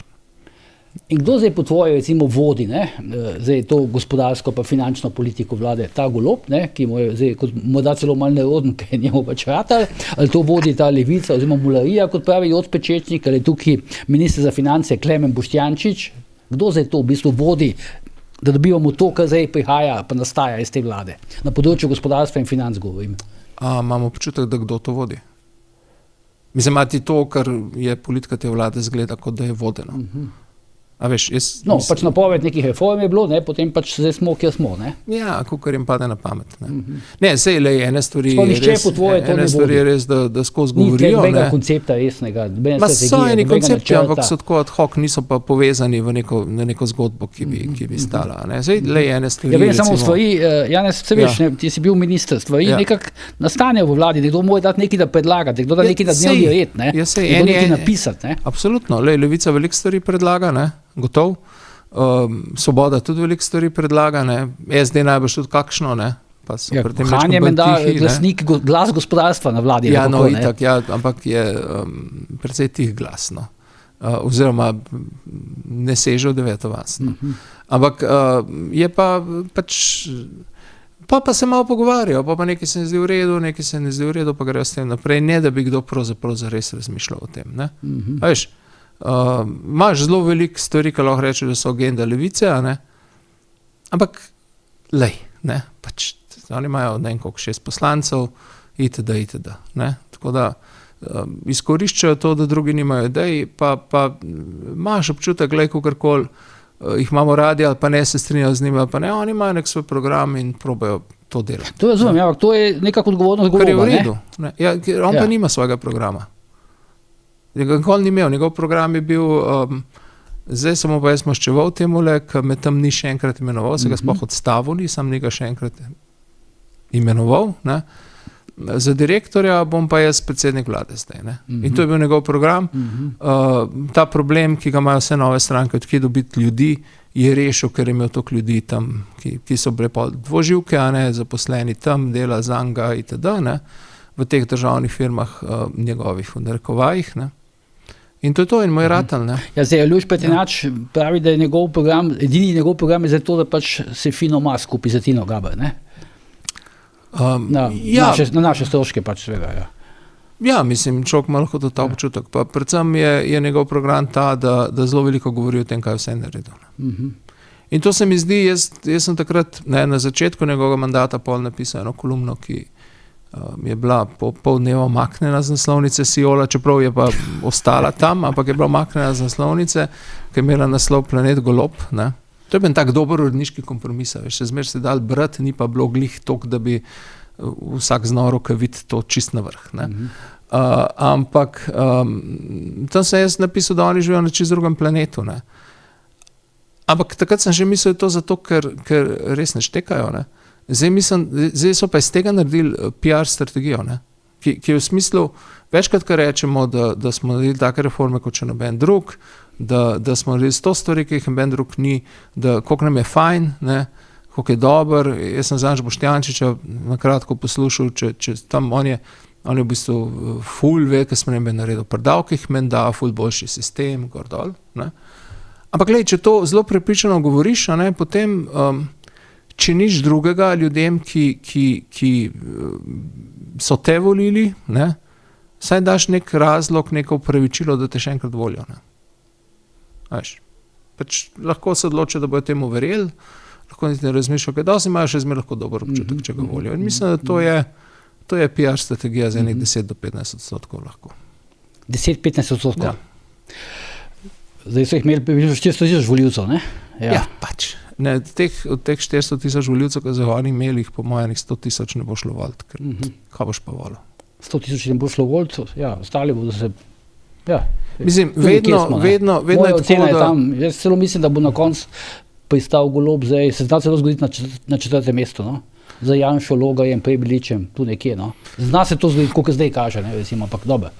In kdo zdaj po tvoje, recimo, vodi, ne, zdaj to gospodarsko pa finančno politiko vlade, ta Golob, ne, ki mu je zdaj kot morda celo malo neroden, ker je njemu pač ratal, ali to vodi ta levica oziroma mularija, kot pravi Jod Pečečnik, ali tukaj minister za finance Klemen Boštjančič, kdo zdaj to v bistvu vodi, da dobivamo to, kar zdaj prihaja, pa nastaja iz te vlade. Na področju gospodarstva in financ govorim. Imamo občutek, da kdo to vodi? Mislim, ti to, kar je politika te vlade, zgleda, kot da je vodeno. A veš, pač napoved nekih reform je bilo, ne, potem pač zdaj smo, kjer smo, ne. Ja, kakor jim pade na pamet, ne. Ne, sej, lej, ene stvari je res, da skozi govorijo, ne. Ni tega koncepta resnega, Ma so eni koncepti, ampak so tako ad hoc, niso pa povezani na neko zgodbo, ki bi stala, ne. Sej, lej, ene stvari, ja, vem, samo stvari, Janez, se veš, ne, ti si bil minister, stvari nekako nastanejo v vladi, nekdo mora dati nekaj da predlagati, nekdo da nekaj na dnevni red, ne. Nekdo nekaj napisati, ne. Absolutno, lej, levica veliko stvari predlaga, ne. Gotov. Svoboda tudi veliko stvari predlaga, ne. SD najbolj tudi kakšno, ne. Pa so pri tem Hanje menda glasnik, glas gospodarstva na vladi. Ja, no, itak, ja, ampak je precej tih glas, no. Oziroma ne seže v 9. vas, no. Ampak je pa pač pa se malo pogovarjajo, pa nekaj se ne zdi v redu, nekaj se ne zdi v redu, pa grejo s tem naprej, ne da bi kdo pravzaprav zares razmišljal o tem, ne. A veš, imaš zelo veliko stvari, ki lahko reče, da so agenda levice, a ne? Ampak, lej, ne, pač, oni imajo, ne vem koliko, 6 poslancev, itd., ne, tako da izkoriščajo to, da drugi nimajo idej, pa imaš občutek, lej, kakorkoli jih imamo radi, ali pa ne se strinjajo z njimi, ali pa ne, oni imajo nek svoj program in probajo to delati. To razumem, ja, to je nekako odgovornost Goloba, ne? Kar je v redu, ne, ja, on pa nima svojega programa. Nikoli ni imel, njegov program je bil, zdaj samo pa jaz maščeval temule, ker me tam ni še enkrat imenoval, se ga sploh odstavil, nisem njega še enkrat imenoval, ne. Za direktorja bom pa jaz predsednik vlade zdaj, ne. In to je bil njegov program. Ta problem, ki ga imajo vse nove stranke, odkje dobiti ljudi, je rešil, ker je imel toliko ljudi tam, ki so bile pa dvoživke, a ne, zaposleni tam, dela zanga itd., ne, v teh državnih firmah njegovih, v narekovajih, ne. In to je to, in moj ratal, ne. Ja, zdaj, Aljož Petenač pravi, da je njegov program, edini njegov program je zato, da pač se fino ima skupaj za Tino Gaber, ne? Na naše stroške pač svega, ja. Ja, mislim, človek ima lahko ta občutek, pa predvsem je njegov program ta, da zelo veliko govori o tem, kaj vse je naredil. In to se mi zdi, jaz sem takrat, ne, na začetku njegovega mandata pol napisal eno kolumno, je bila pol dneva maknjena z naslovnice Siola, čeprav je pa ostala tam, ampak je bila maknjena z naslovnice, ki je imela naslov Planet Golob. Ne. To je bil tak dober uredniški kompromis, veš, se zmer se dal brati, ni pa bilo glih toliko, da bi vsak znoro, ki vidi to čist na vrh. Ne. Ampak tam sem jaz napisal, da oni živijo na čist drugem planetu. Ne. Ampak takrat sem že mislil, da je to zato, ker res ne štekajo. Ne. Zdaj so pa iz tega naredili PR strategijo, ne, ki je v smislu, večkrat, kar rečemo, da smo naredili take reforme kot še noben drug, da smo naredili 100 stvari, ki jih noben drug ni, da koliko nam je fajn, ne, koliko je dober. Jaz sem zanj Boštjančiča nakratko poslušal, če tam on je v bistvu ful ve, ker smo naredili pri davkih, menda ful boljši sistem, gor dol. Ne. Ampak glej, če to zelo prepričano govoriš, ne, potem če nič drugega ljudem, ki so te volili, ne, saj daš nek razlog, neko upravičilo, da te še enkrat volijo. Ne. Pač lahko se odločijo, da bojo temu verjeli, lahko niti ne razmišljajo, kaj dosti imajo še zmer lahko dober občutek, če ga volijo. In mislim, da to je PR strategija za enih 10-15% lahko. 10-15%? Ja. Zdaj so jih imeli 400,000 voljivcev, ne? Ja, pač. Ne, od teh 400,000 voljivcev, ki so oni imeli, jih po mojem 100,000 ne bo šlo voliti, ker kaj boš pa volil? 100,000 ne bo šlo voliti, ja, ostali bodo se, ja. Mislim, vedno moja ocena je tam, jaz celo mislim, da bo na koncu pristal Golob, zdaj se zna celo zgoditi na 4. mestu, no? Za Janšo, Logarjem, Prebiličem, tu nekje, no. Zna se to zgoditi, koliko zdaj kaže, ne, recimo, ampak dobro.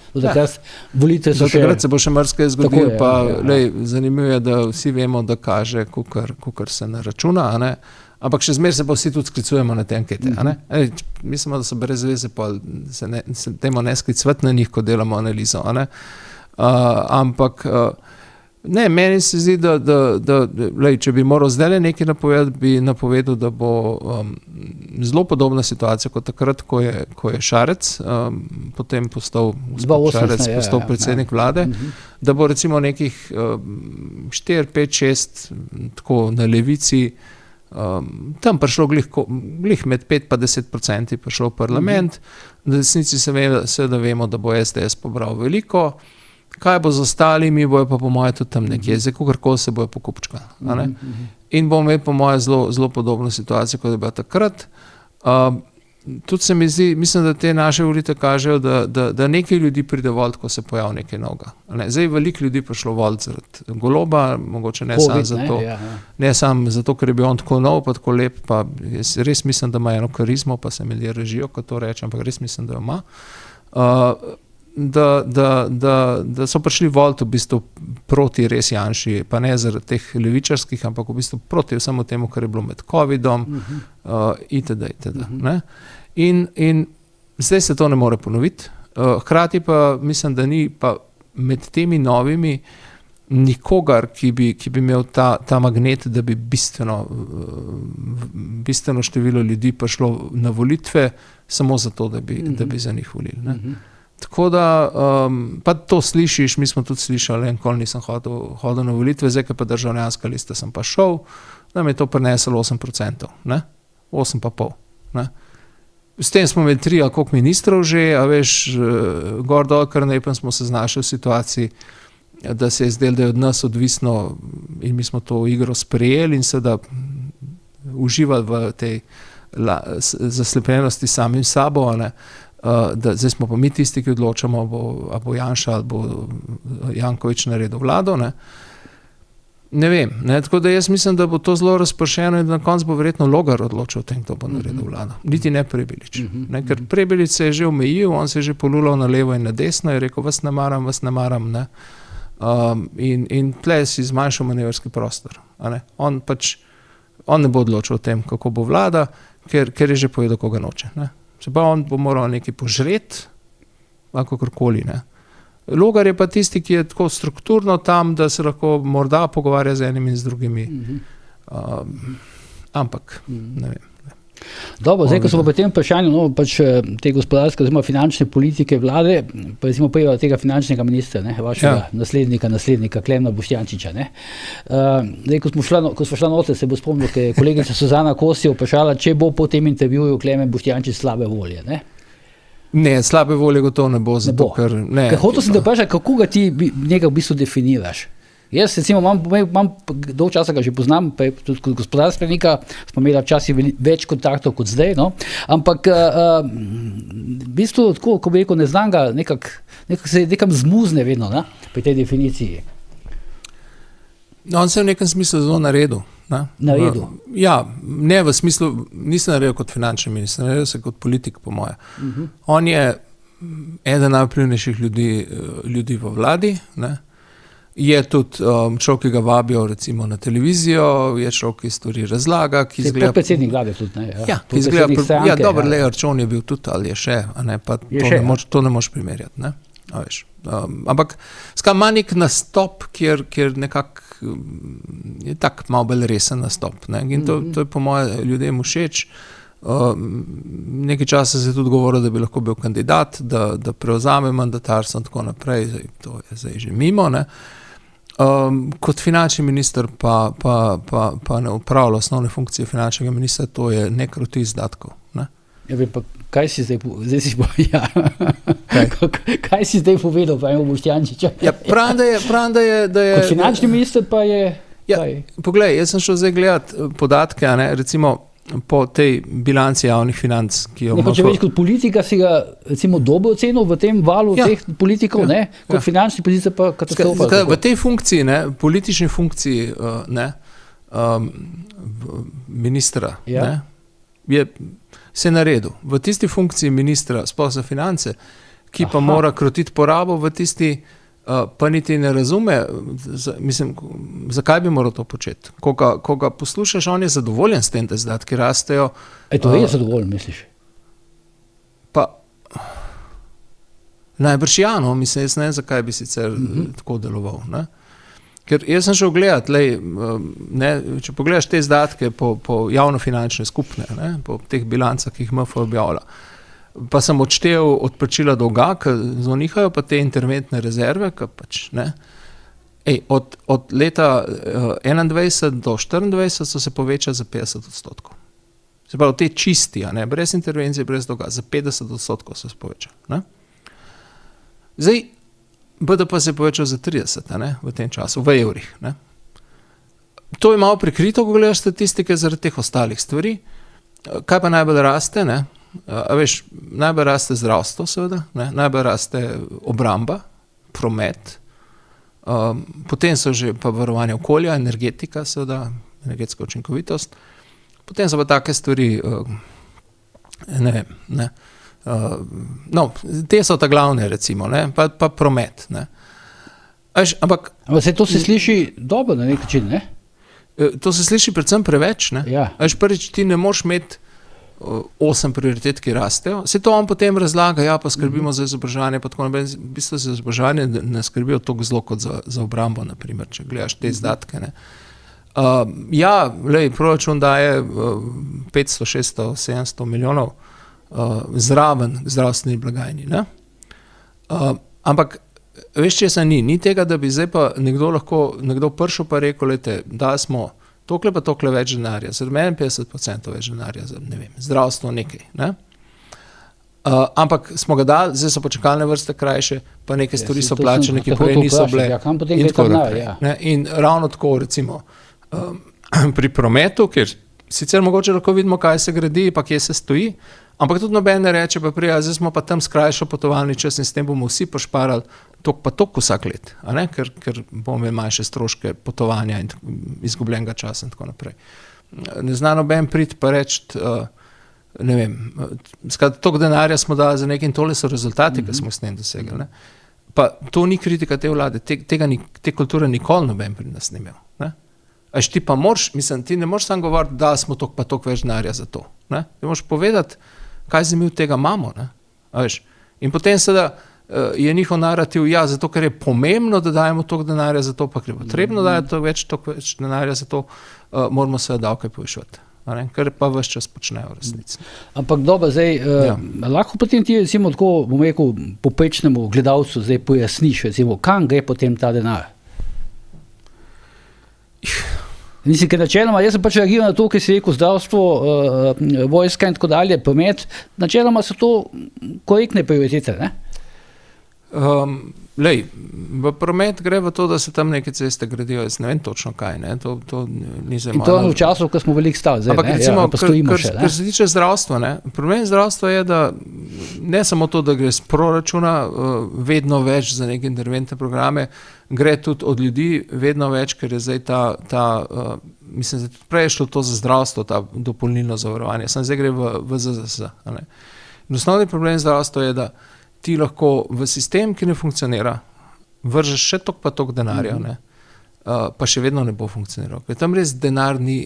Volitve so še... Takrat se bo še marsikaj zgodilo, pa lej, zanimivo je, da vsi vemo, da kaže, kolikor se ne računa, a ne. Ampak še zmer se pa vsi tudi sklicujemo na te ankete, a ne. Mislimo, da so brez veze, pa se temo ne sklicovati na njih, ko delamo analizo, a ne. Ampak... Ne, meni se zdi, da lej, če bi moral zdaj nekaj napovedati, bi napovedal, da bo zelo podobna situacija kot takrat, ko je Šarec potem postal predsednik vlade, da bo recimo nekih 4, 5, 6 tako na levici tam prišlo glih med 5 pa 10% prišlo v parlament, na desnici seveda vemo, da bo SDS pobral veliko. Kaj bo z ostalimi, bojo pa po moje tudi tam nekje, zdaj kakorkoli se bojo pokupčkali. In bomo imeli po moje zelo podobno situacijo, kot je bila takrat. Tudi se mi zdi, mislim, da te naše volitve kažejo, da nekaj ljudi pride voliti, ko se pojavi nekaj novega. Zdaj veliko ljudi prišlo voliti zaradi Goloba, mogoče ne samo zato, ne samo zato, ker je bil on tako nov, pa tako lep, pa jaz res mislim, da ima eno karizmo, pa se ljudje režijo, ko to rečem, ampak res mislim, da jo ima. Da so prišli voliti v bistvu proti res Janši, pa ne zaradi teh levičarskih, ampak v bistvu proti vsemu temu, kar je bilo med covidom, itd. Ne? In zdaj se to ne more ponoviti. Hkrati pa mislim, da ni pa med temi novimi nikogar, ki bi imel ta magnet, da bi bistveno število ljudi prišlo na volitve samo zato, da bi za njih volili. Ne? Tako da, pa to slišiš, mi smo tudi slišali, enkoli nisem hodil na volitve, zdaj, pa državljanska lista sem pa šel, nam je to prineslo 8%, ne? 8,5%. Ne? S tem smo imeli 3 ali koliko ministrov že, a veš, gor dol, kar najprej smo se znašli v situaciji, da se je zdelo, da je od nas odvisno in mi smo to igro sprejeli in seveda uživali v tej zaslepljenosti samim sabo, ne? Da zdaj smo pa mi tisti, ki odločamo, a bo Janša ali bo Janković naredil vlado. Ne vem. Ne? Tako da jaz mislim, da bo to zelo razpršeno in na koncu bo verjetno Logar odločil o tem, kdo bo naredil vlado. Niti ne Prebilič. Ker Prebilič se je že omejil, on se je že polulal na levo in na desno in rekel, vas ne maram. Ne? In tle si zmanjšal manevrski prostor. On ne bo odločil o tem, kako bo vlada, ker je že povedal, koga noče. Ne? Se pa on bo moral nekaj požreti, ali kakorkoli. Logar je pa tisti, ki je tako strukturno tam, da se lahko morda pogovarja z enimi in z drugimi. Ampak, ne vem. Dobro, zdaj, ko smo pri tem vprašanju, no, pač te gospodarske oziroma finančne politike vlade, pa recimo pojeva tega finančnega ministra, ne, vašega naslednika Klemna Boštjančiča. Zdaj, ko smo šla noter, se bo spomnil, ker je kolegica Suzana Kos je vprašala, če bo po tem intervjuju Klemen Boštjančič slabe volje. Ne? Ne, slabe volje gotovo ne bo, zato ker ne. Ker hotel sem te vprašati, kako ga ti njega v bistvu definiraš? Jaz recimo imam dolgo časa ga že poznam, pa tudi kot gospodarstvenika smo imeli včasih več kontaktov kot zdaj, no? Ampak v bistvu, tako, ko bi rekel, ne znam ga, nekako se nekam zmuzne vedno, ne? Pri tej definiciji. No, on se v nekem smislu zelo naredil. Naredil? Ja, ne v smislu, nisem naredil kot finančni minister, naredil se kot politik, po moje. On je eden najvplivnejših ljudi v vladi, ne? Je tudi človek, ki ga vabijo recimo na televizijo, je človek, ki stvari razlaga, ki izgleda... Predsednik vlade tudi, ne? Ja, ki izgleda... Ja, dobro, Arčon je bil tudi, ali je še, a ne, pa to ne moš primerjati, ne? A veš. Ampak ima nek nastop, kjer nekako je tak malo bolj resen nastop, ne? In to je po moje ljudem všeč. Nekaj časa se je tudi govorilo, da bi lahko bil kandidat, da prevzame mandatarstvo in tako naprej, to je zdaj že mimo, ne? Kot finančni minister pa ne upravlja osnovne funkcije finančnega ministra, to je nek roti izdatkov, ne? Ja, pa kaj si zdaj kaj si zdaj povedal, pa je Boštjančiča? Ja, pravim, da je... Kot finančni minister pa je... Ja, poglej, jaz sem šel zdaj gledati podatke, a ne, recimo po tej bilanci javnih financ, ki jo... Če več kot politika si ga recimo dobro ocenil v tem valu teh politikov, ne? Kot finančni minister pa katastrofa. V tej funkciji, ne, politični funkciji ministra, ne, je se naredil. V tisti funkciji ministra, sploh za finance, ki pa mora krotiti porabo, v tisti pa niti ne razume, mislim, zakaj bi moral to početi. Ko ga poslušaš, on je zadovoljen s tem, da izdatki rastejo. To je zadovoljen, misliš? Pa najbrž ja, no, mislim, jaz ne vem, zakaj bi sicer tako deloval, ne? Ker jaz sem šel gledati, če pogledaš te izdatke po javnofinančne skupne, ne, po teh bilancah, ki jih MF objavlja, pa sem odštel odplačila dolga, ki zvonihajo pa te interventne rezerve, ki pač, ne. Od leta 21 do 24 so se povečali za 50%. Se pravi, te čisti, ne, brez intervencije, brez dolga, za 50% so se povečali, ne. Zdaj, BDP se je povečal za 30, ne, v tem času, v evrih, ne. To je malo prikrito, ko gledaš statistike zaradi teh ostalih stvari. Kaj pa najbolj raste, ne? A veš, najbolj raste zdravstvo, seveda, ne? Najbolj raste obramba, promet, potem so že pa varovanje okolja, energetika, seveda, energetska učinkovitost, potem so pa take stvari, ne vem, ne. No, te so ta glavne, recimo, ne, pa promet, ne. Ampak se to se sliši dobro na nek način, ne? To se sliši predvsem preveč, ne. Ja. Prvič ti ne moreš imeti 8 prioritet, ki rastejo. Se to on potem razlaga, ja, pa skrbimo za izobraževanje, pa tako naprej. V bistvu za izobraževanje ne skrbijo toliko zelo kot za obrambo, na primer, če gledaš te izdatke, ne. Ja, proračun daje 500, 600, 700 milijonov zraven zdravstveni blagajni, ne? Ampak veš, če se ni tega, da bi zdaj pa nekdo prišel pa rekel, lejte, da smo tokle pa tokle več denarja, za 51% več denarja, za, ne vem, zdravstvo nekaj, ne? Ampak smo ga dali, zdaj so počakalne vrste krajše, pa neke stvari so plačene, ki prej niso bile. In tako naprej, ne? In ravno tako, recimo, pri prometu, kjer sicer mogoče lahko vidimo, kaj se gradi, pa kje se stoji, ampak tudi noben ne reče, pa prija, zdaj smo pa tam skrajšali potovalni čas in s tem bomo vsi pošparali toliko pa toliko vsak let, a ne? Ker bomo imeli manjše stroške potovanja in izgubljenega časa in tako naprej. Ne zna noben priti pa reči, ne vem, toliko denarja smo dali za nekaj in tole so rezultati, ki smo s tem dosegli, ne? Pa to ni kritika te vlade, te kulture nikoli noben pri nas ni imel, ne? Ti pa moraš, mislim, ti ne moreš samo govoriti, da smo toliko pa toliko več denarja za to, ne? Ti moraš povedati, kaj zdaj mi od tega imamo, ne? A veš? In potem seveda je njihov narativ, ja, zato ker je pomembno, da dajemo toliko denarja za to, pa ker je potrebno dajati toliko več denarja za to, moramo seveda davke povišati, kar pa ves čas počnejo v resnici. Ampak dobro, zdaj, lahko potem ti, recimo, tako, bom rekel, povprečnemu gledalcu zdaj pojasniš, recimo, kam gre potem ta denar? Mislim, ker načeloma, jaz sem pač reagiral na to, ki si rekel zdravstvo, vojska in tako dalje, promet, načeloma so to korektne prioritete, ne? V promet gre v to, da se tam neke ceste gradijo, jaz ne vem točno kaj, ne, to ni zelo. In to v času, ko smo veliko stali, zdaj, ampak recimo, kar se tiče zdravstva, ne, problem zdravstva je, da ne samo to, da gre z proračuna vedno več za neke interventne programe, gre tudi od ljudi vedno več, ker je zdaj mislim, da prej je šlo to za zdravstvo, ta dopolnilno zavarovanje, samo zdaj gre v ZZS. In osnovni problem zdravstva je, da ti lahko v sistem, ki ne funkcionira, vržeš še toliko pa toliko denarja, pa še vedno ne bo funkcioniral. Ker tam res denar ni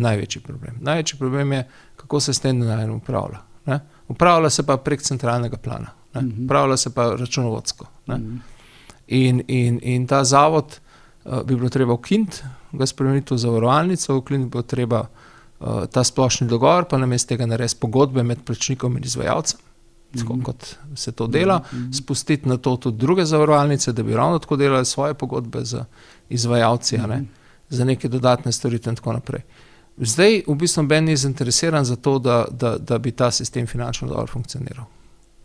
največji problem. Največji problem je, kako se s tem denarjem upravlja. Ne? Upravlja se pa prek centralnega plana. Ne? Upravlja se pa računovodsko. Ne? In ta zavod bi bilo treba ukiniti, ga spremeniti v zavarovalnico, ukiniti bo treba ta splošni dogovor, pa namesto tega narediti pogodbe med plačnikom in izvajalcem, tako kot se to dela, spustiti na to tudi druge zavarovalnice, da bi ravno tako delali svoje pogodbe z izvajalci, za neke dodatne storitve in tako naprej. Zdaj v bistvu Ben je zainteresiran za to, da bi ta sistem finančno dobro funkcioniral.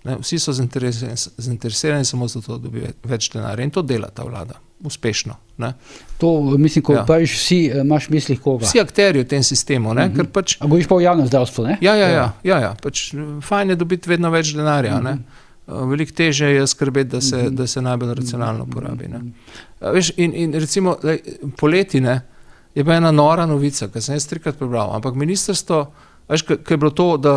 Ne, vsi so zainteresirani samo za to, da dobi več denarja in to dela ta vlada, uspešno. Ne. To mislim, ko praviš vsi, imaš v mislih koga? Vsi akterji v tem sistemu. Ne, ker pač, a govoriš pa v javnem zdravstvu, ne? Ja, pač fajn je dobiti vedno več denarja, ne. Veliko težje je skrbeti, da se najbolj racionalno porabi. Ne. Veš, in recimo poleti, ne, je bila ena nora novica, ki sem jaz 3-krat prebral, ampak ministrstvo, veš, kaj je bilo to, da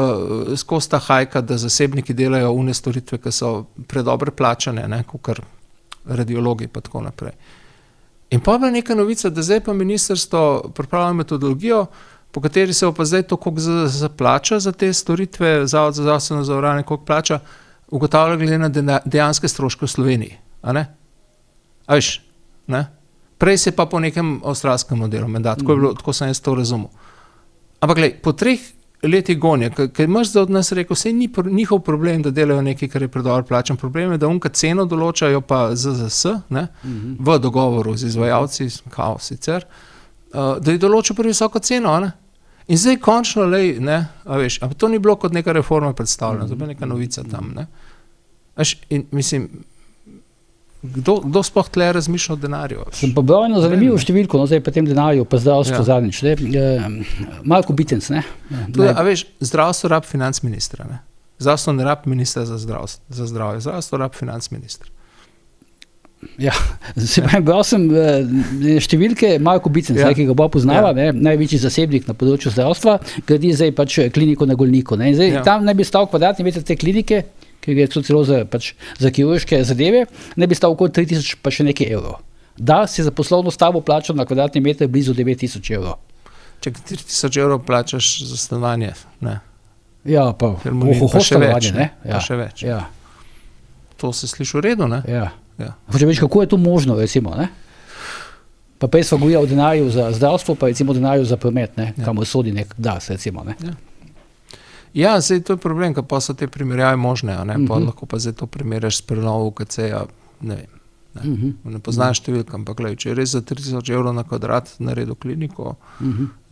skozi ta hajka, da zasebniki delajo une storitve, ki so predobre plačane, ne, kakor radiologi pa tako naprej. In pa je bila neka novica, da zdaj pa ministrstvo pripravlja metodologijo, po kateri se pa zdaj to, koliko zaplača za te storitve, Zavod za zdravstveno zavarovanje, koliko plača, ugotavlja glede na dejanske stroške v Sloveniji. A ne? A veš, ne? Prej se pa po nekem avstralskem modelu, tako sem jaz to razumel. Ampak glej, po 3 letih gonja, ker imaš za od nas rekel, vse ni njihov problem, da delajo nekaj, kar je predobro plačan. Problem je, da unka ceno določajo pa ZZS, ne, v dogovoru z izvajalci, kao sicer, da je določil previsoko ceno, ne. In zdaj končno, ne, a veš, ampak to ni bilo kot neka reforma predstavljena, to je bila neka novica tam, ne. Veš, in mislim, kdo sploh tle razmišlja o denarju? Sem pa bral eno zanimivo številko, no zdaj pa tem denarju, pa zdravstvo zadnjič, Marko Bitenc, ne? A veš, zdravstvo rab financ ministra, ne? Zdravstvo ne rab ministra za zdravje, zdravstvo rab financ ministra. Ja, bral sem številke, Marko Bitenc, ki ga bo poznava, največji zasebnik na področju zdravstva, gradi zdaj pač kliniko na Golniku, ne? In zdaj tam ne bi stal kvadratni meter te klinike, ker je to celo za kirurške zadeve, ne bi stal okoli 3000 pa še nekaj evrov. Da si za poslovno stavbo plačal na kvadratni meter blizu 9000 evrov. Če 3000 evrov plačaš za stanovanje, ne? Ja, pa še več. Ja. To se sliši v redu, ne? Ja. Hoče več, kako je to možno, recimo, ne? Pa prej smo govorili o denarju za zdravstvo, pa recimo denarju za promet, ne? Kamor sodi nek das, recimo, ne? Ja, zdaj to je problem, ker pa so te primerjave možne, ne, pa lahko pa zdaj to primerjaš s prenovo UKC-ja, ne vem, ne poznaš številka, ampak glej, če je res za 3000 evrov na kvadrat naredil kliniko,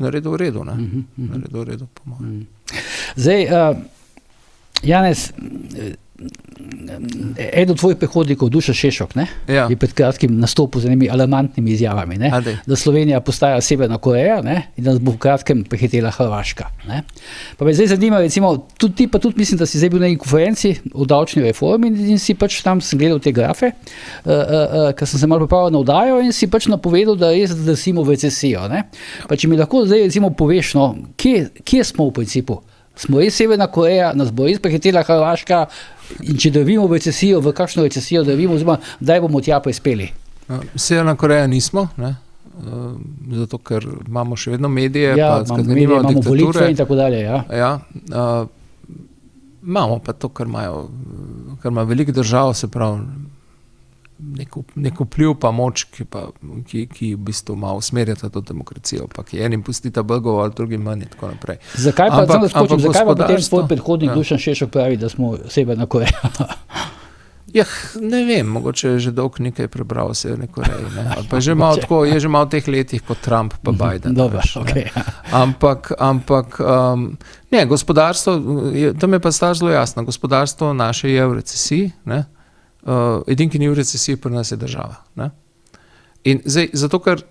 naredil v redu, ne, naredil v redu, po mojem. Zdaj, Janez, eden od tvojih prehodnikov, Dušan Šešok, ne, je pred kratkim nastopil z enimi alarmantnimi izjavami, ne, da Slovenija postaja Severna Koreja, ne, in da bo v kratkem prehitela Hrvaška, ne. Pa me zdaj zanima, recimo, tudi mislim, da si zdaj bil na neki konferenci o davčni reformi in si pač tam sem gledal te grafe, ker sem se malo pripravil na oddajo in si pač napovedal, da res drsimo v recesijo, ne. Pa če mi lahko zdaj recimo poveš, no, kje smo v principu? Smo res Severna Koreja, nas bo res prehitela Hrvaška in če drvimo v recesijo, v kakšno recesijo drvimo, oziroma daj bomo tja prispeli? Severna Koreja nismo, ne? Zato, ker imamo še vedno medije, imamo volitve in tako dalje. Imamo pa to, kar ima veliko držav, se pravi, nek vpliv pa moč, ki v bistvu malo usmerjata to demokracijo, pa ki enim pustita Belgovo ali drugim manj in tako naprej. Zakaj pa potem svoj predhodnik Dušan Šešok pravi, da smo Severna Koreja? Ne vem, mogoče je že dolg nekaj prebral v Severni Koreji. Pa je že malo teh letih kot Trump pa Biden. Dobro, okay. Ampak ne, gospodarstvo, tam je pa stvar zelo jasno, gospodarstvo naše je v recesiji, edin, ki ni v recesiji, pri nas je država. Ne? In zdaj, zato ker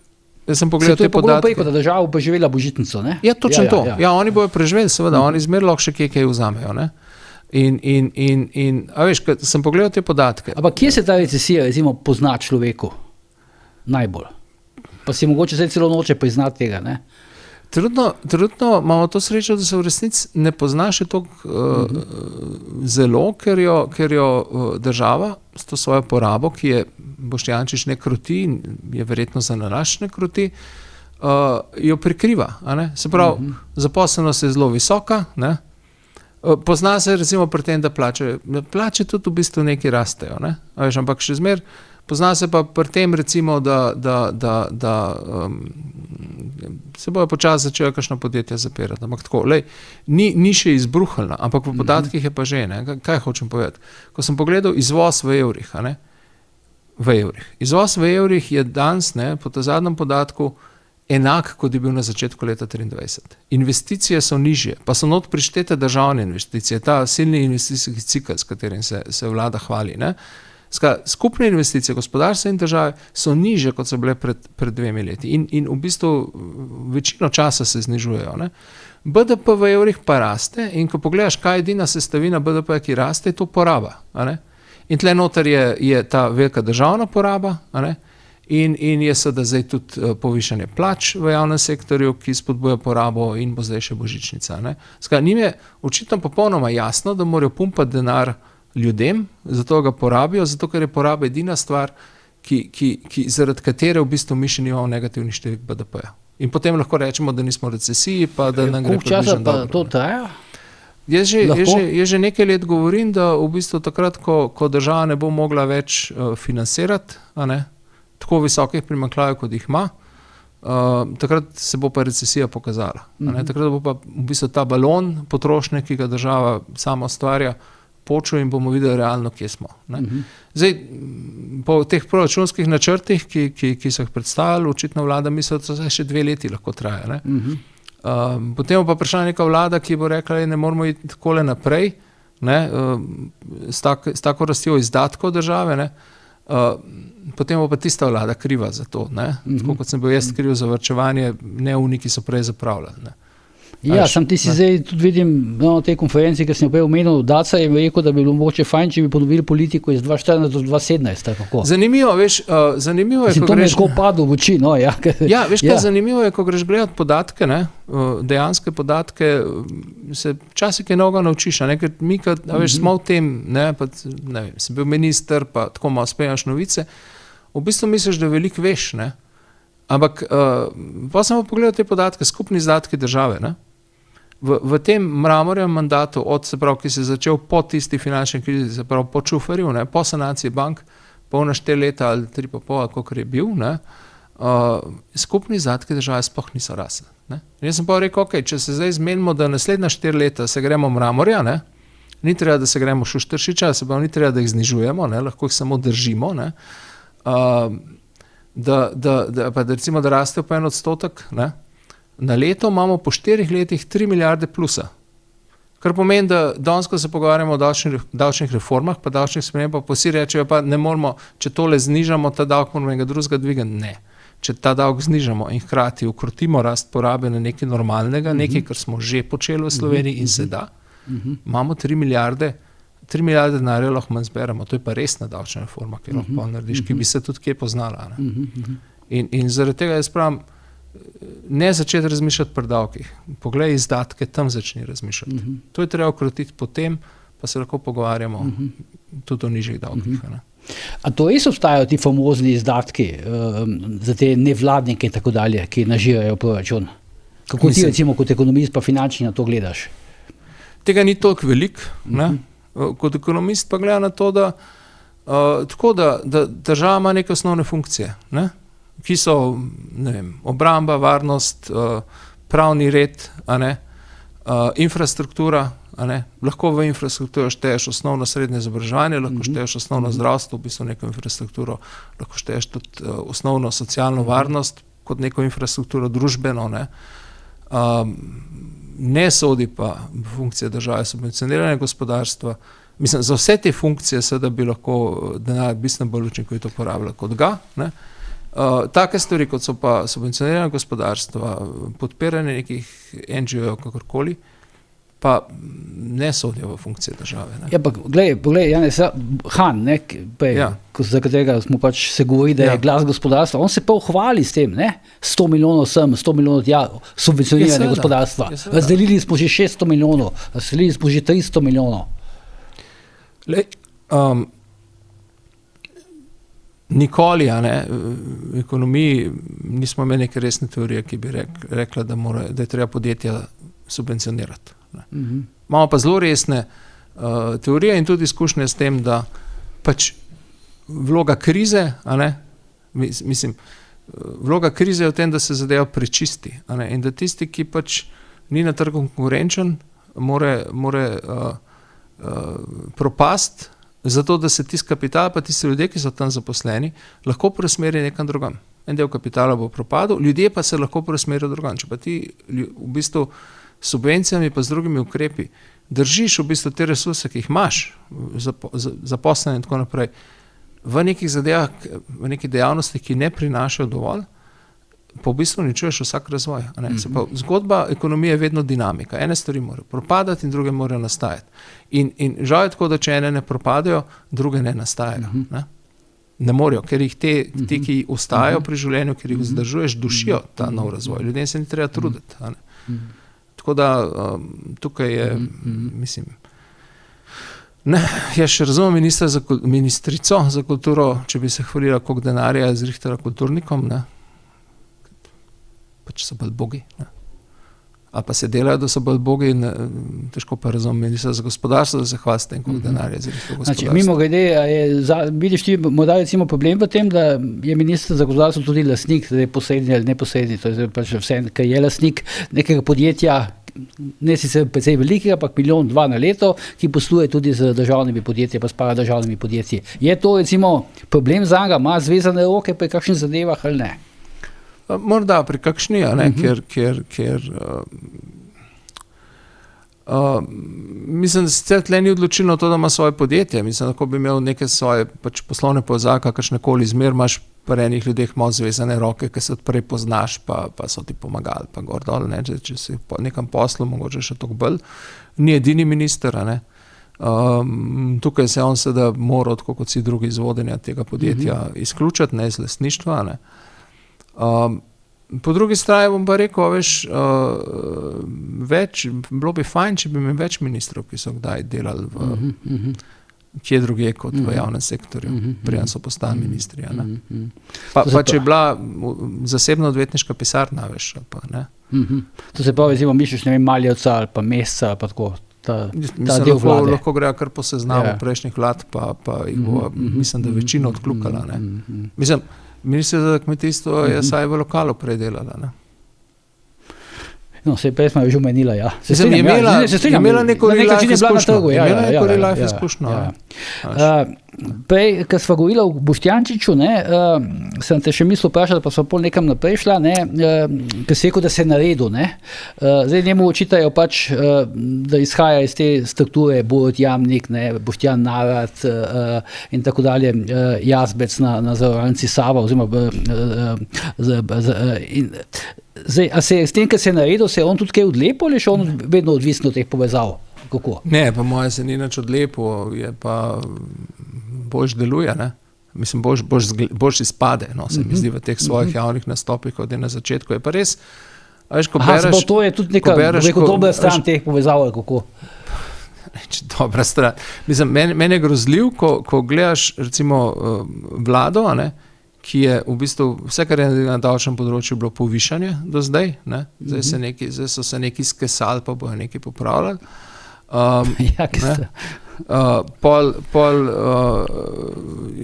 sem pogledal te podatke. To je da država bo živela božičnico, ne? Ja, točno to. Ja, oni bojo preživeli, seveda, oni zmeraj lahko še kaj vzamejo, ne? A veš, sem pogledal te podatke. Ampak kje se ta recesija, recimo, pozna človeku najbolj? Pa si mogoče zdaj celo noče priznati tega, ne? Trenutno imamo to srečo, da se v resnici ne pozna še toliko zelo, ker jo država s to svojo porabo, ki je Boštjančič ne kroti, je verjetno za nalašč ne kroti, jo prikriva. Se pravi, zaposlenost je zelo visoka, ne? Pozna se recimo pri tem, da plače tudi v bistvu nekaj rastejo, ne? Ampak še zmer, pozna se pa pri tem recimo, da se bojo počasi začela kakšna podjetja zapirati. Ampak tako, ni še izbruhalna, ampak v podatkih je pa že, ne? Kaj hočem povedati? Ko sem pogledal izvoz v evrih, izvoz v evrih je danes, po ta zadnjem podatku, enak, kot je bil na začetku leta 2023. Investicije so nižje, pa so not prištete državne investicije, ta silni investicijski cikl, s katerim se vlada hvali. Skupne investicije gospodarstva in države so nižje, kot so bile pred 2 leti in v bistvu večino časa se znižujejo. Ne? BDP v evrih pa raste in ko pogledaš, kaj je edina sestavina BDP, ki raste, je to poraba. In tle noter je ta velika državna poraba, in je seveda zdaj tudi povišanje plač v javnem sektorju, ki spodbuja porabo in bo zdaj še božičnica. Njim je očitno popolnoma jasno, da morajo pumpati denar ljudem, zato ga porabijo, zato ker je poraba edina stvar, zaradi katere v bistvu mi še nimamo negativnih številk BDP-ja. In potem lahko rečemo, da nismo v recesiji, pa da nam gre približno dobro. Koliko časa pa to traja? Jaz že nekaj let govorim, da v bistvu takrat, ko država ne bo mogla več financirati, tako visokih primanjkljajev, kot jih ima, takrat se bo pa recesija pokazala. Takrat bo pa v bistvu ta balon potrošnje, ki ga država sama ustvarja, počel in bomo videli realno, kje smo. Zdaj, po teh proračunskih načrtih, ki so jih predstavili, očitno vlada misli, da so še 2 leti lahko traja. Potem bo pa prišla neka vlada, ki bo rekla, ne moramo iti takole naprej, s tako rastjo izdatkov države, potem bo pa tista vlada kriva za to. Tako kot sem bil jaz kriv za varčevanje, neumniki so prej zapravljali. Ja, sam ti si zdaj tudi vidim na tej konferenci, ker sem jo prej omenil, Daca je rekel, da bi bilo mogoče fajn, če bi ponovili politiko iz 2014 do 2017. Zanimivo, veš, zanimivo je, ko greš... To mi je padlo v oči, no, ja. Ja, veš, kaj zanimivo je, ko greš gledati podatke, dejanske podatke, se včasih kaj novega naučiš, ker mi, veš, smo v tem, sem bil minister, pa tako malo spremljaš novice, v bistvu misliš, da veliko veš, ampak pa sem pogledal te podatke, skupni izdatki države, V tem Mramorjevem mandatu, ki se je začel po tisti finančni krizi, se pravi po Čuferju, po sanaciji bank, polna 4 leta ali 3,5, kolikor je bil, skupni izdatki države sploh niso rasli. Jaz sem pa rekel, če se zdaj zmenimo, da naslednja 4 leta se gremo Mramorja, ni treba, da se gremo Šušteršiča, se pravi, ni treba, da jih znižujemo, lahko jih samo držimo, da recimo, da rastejo po 1%, na leto imamo po 4 letih 3 milijarde plusa. Kar pomeni, da danes, ko se pogovarjamo o davčnih reformah, pa davčnih spremembah, pa vsi rečejo, pa ne moramo, če tole znižamo, ta davek moramo enega drugega dvigati. Ne. Če ta davek znižamo in hkrati ukrotimo rast porabe na nekaj normalnega, nekaj, kar smo že počeli v Sloveniji in se da, imamo 3 milijarde denarja lahko manj zberemo. To je pa resna davčna reforma, ki lahko narediš, ki bi se tudi kje poznala. In zaradi tega jaz pravim, ne začeti razmišljati pri davkih. Poglej izdatke, tam začni razmišljati. To je treba ukrotiti, potem pa se lahko pogovarjamo tudi o nižjih davkih. A to res obstajajo ti famozni izdatki za te nevladnike in tako dalje, ki nažirajo proračun? Kako ti recimo kot ekonomist pa finančni na to gledaš? Tega ni toliko veliko. Kot ekonomist pa gleda na to, da država ima neke osnovne funkcije, ki so, obramba, varnost, pravni red, infrastruktura, Lahko v infrastrukturo šteješ osnovno srednje izobraževanje, lahko šteješ osnovno zdravstvo, v bistvu neko infrastrukturo, lahko šteješ tudi osnovno socialno varnost kot neko infrastrukturo družbeno, ne sodi pa funkcije države subvencioniranja gospodarstva. Mislim, za vse te funkcije seveda bi lahko denar bistveno bolj učinkovito porabljali kot ga, take stvari, kot so pa subvencioniranje gospodarstva, podpiranje nekih NGO-jev, kakorkoli, pa ne sodijo v funkcije države. Ja, pa poglej, Janez Han, za katerega smo pač se govori, da je glas gospodarstva, on se pa hvali s tem, 100 milijonov sem, 100 milijonov tja, subvencioniranje gospodarstva. Razdelili smo že 600 milijonov, razdelili smo že 300 milijonov. Nikoli, v ekonomiji nismo imeli neke resne teorije, ki bi rekla, da je treba podjetja subvencionirati. Imamo pa zelo resne teorije in tudi izkušnje s tem, da pač vloga krize, vloga krize je v tem, da se zadeva prečisti, in da tisti, ki pač ni na trgu konkurenčen, more propast, zato da se tisti kapital, pa tisti ljudje, ki so tam zaposleni, lahko preusmeri nekam drugam. En del kapitala bo propadel, ljudje pa se lahko preusmerijo drugam. Če pa ti v bistvu subvencijami pa z drugimi ukrepi držiš v bistvu te resurse, ki jih imaš, zaposlene in tako naprej, v nekih zadevah, v nekih dejavnostih, ki ne prinašajo dovolj, pa v bistvu uničuješ vsak razvoj. Zgodba ekonomije je vedno dinamika. Ene stvari morajo propadati in druge morajo nastajati. In žal je tako, da če ene ne propadajo, druge ne nastajajo. Ne morajo, ker jih ti, ki ostajajo pri življenju, ker jih vzdržuješ, dušijo ta nov razvoj. Ljudem se ni treba truditi. Tako da tukaj je, mislim, jaz še razumem ministrico za kulturo, če bi se hvalila, koliko denarja je zrihtala kulturnikom, pač so bolj bogi. Ali pa se delajo, da so bolj bogi in težko pa razumem ministra za gospodarstvo, da se hvali s tem, koliko denarja je zrihtala gospodarstvo. Mimo grede, vidiš ti morda recimo problem v tem, da je minister za gospodarstvo tudi lastnik, da je posredni ali neposredni, to je pač vse, ker je lastnik nekega podjetja, ne sicer precej velikega, ampak 1, 2 milijonov na leto, ki posluje tudi z državnimi podjetji, pa s paradržavnimi podjetji. Je to recimo problem za njega, ima zvezane roke pri kakšnih zadevah ali ne? Morda pri kakšni, ker mislim, da sicer tle ni odločilno to, da ima svoje podjetje. Mislim, da bi imel neke svoje pač poslovne povezave, kakršnekoli zmer imaš pri enih ljudeh malo zvezane roke, ki se odprej poznaš, pa so ti pomagali, pa gor dol, če si po nekem poslu, mogoče še toliko bolj. Ni edini minister, tukaj se on seveda mora, tako kot vsi drugi, iz vodenja tega podjetja izključiti, ne iz lastništva, po drugi strani bom pa rekel, bilo bi fajn, če bi imel več ministrov, ki so kdaj delali kje drugje kot v javnem sektorju, preden so postali ministri. Pa če je bila zasebna odvetniška pisarna, veš, pa ne. To se pa recimo misliš, ne vem, Maljevca ali pa Mesca, pa tako, ta del vlade. Lahko grejo kar po seznamu prejšnjih vlad, pa jih bo, mislim, da večino odkljukala. Mislim, minister za kmetijstvo je saj v lokalu predelala. No, se prej smo jo že omenila, ja. Je imela neko real-life izkušnjo. Prej, ko sva govorila o Boštjančiču, sem te še mislil vprašati, pa sva pol nekam naprej šla, ker si rekel, da se je naredil. Zdaj njemu očitajo pač, da izhaja iz te strukture Borut Jamnik, Boštjan Narat in tako dalje, Jazbec na zavarovalnici Sava, oziroma zdaj, a se s tem, ker se je naredil, se je on tudi kaj odlepil ali še on vedno odvisno od teh povezav? Kako? Ne, pa moje se ni nič odlepil, je pa boljš deluje, Mislim, boljš izpade, se mi zdi v teh svojih javnih nastopih, kot je na začetku. Je pa res, veš, ko bereš... To je tudi neka dobra stran teh povezav, ali kako? Dobra stran. Mislim, meni je grozljiv, ko gledaš recimo vlado, ki je v bistvu vse, kar je na davčnem področju bilo povišanje do zdaj, zdaj so se neki skesali, pa bojo neki popravljali. Pol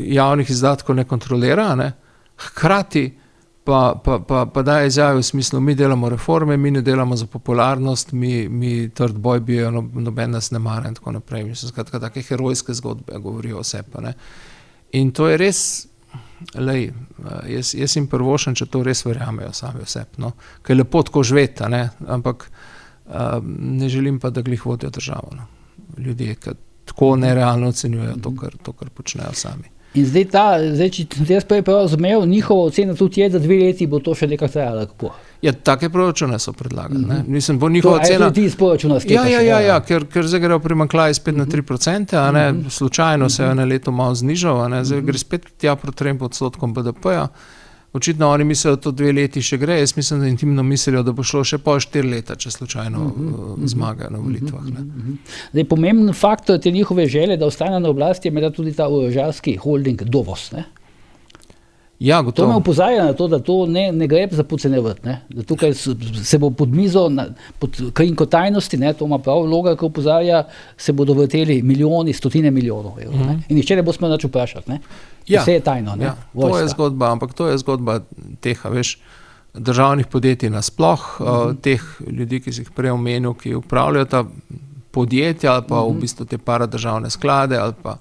javnih izdatkov ne kontrolira, hkrati pa daje izjave v smislu, mi delamo reforme, mi ne delamo za popularnost, mi trd boj bijo, noben nas ne mara in tako naprej. Mislim, skratka, take herojske zgodbe govorijo o sebi. Ne. In to je res, jaz jim prvošen, če to res verjamejo sami o sebi. No. Ker je lepo tako živeti, ampak ne želim pa, da glih vodijo državo. No. Ljudje, ki tako nerealno ocenjujejo to, kar počnejo sami. In zdaj, če jaz prav razumel, njihova ocena tudi je, da 2 leti bo to še nekaj trajalo. Kako? Ja, take proračune so predlagali. Mislim, bo njihova cena... To je iz proračuna sklepa. Ja, ker zdaj gre primanjkljaj spet na 3%, slučajno se je na leto malo znižal, zdaj gre spet tja proti 3% BDP-ja. Očitno oni mislijo, da to 2 leti še gre, jaz mislim, da intimno mislijo, da bo šlo še pol 4 leta, če slučajno zmagajo na volitvah. Zdaj, pomemben faktor te njihove želje, da ostane na oblasti, je med tudi ta orožarski holding Dovoz. Ne? Ja, gotovo. To me opozarja na to, da to ne gre za podcenjevati, da tukaj se bo pod mizo, pod krinko tajnosti, to ima prav vloga, ki opozarja, se bodo vrteli milijoni, stotine milijonov evrov. In nihče ne bo smel nič vprašati. Ja, vse je tajno. Ja, to je zgodba, ampak to je zgodba teh, državnih podjetij nasploh, teh ljudi, ki si jih prej omenil, ki upravljajo ta podjetja ali pa v bistvu te paradržavne sklade ali pa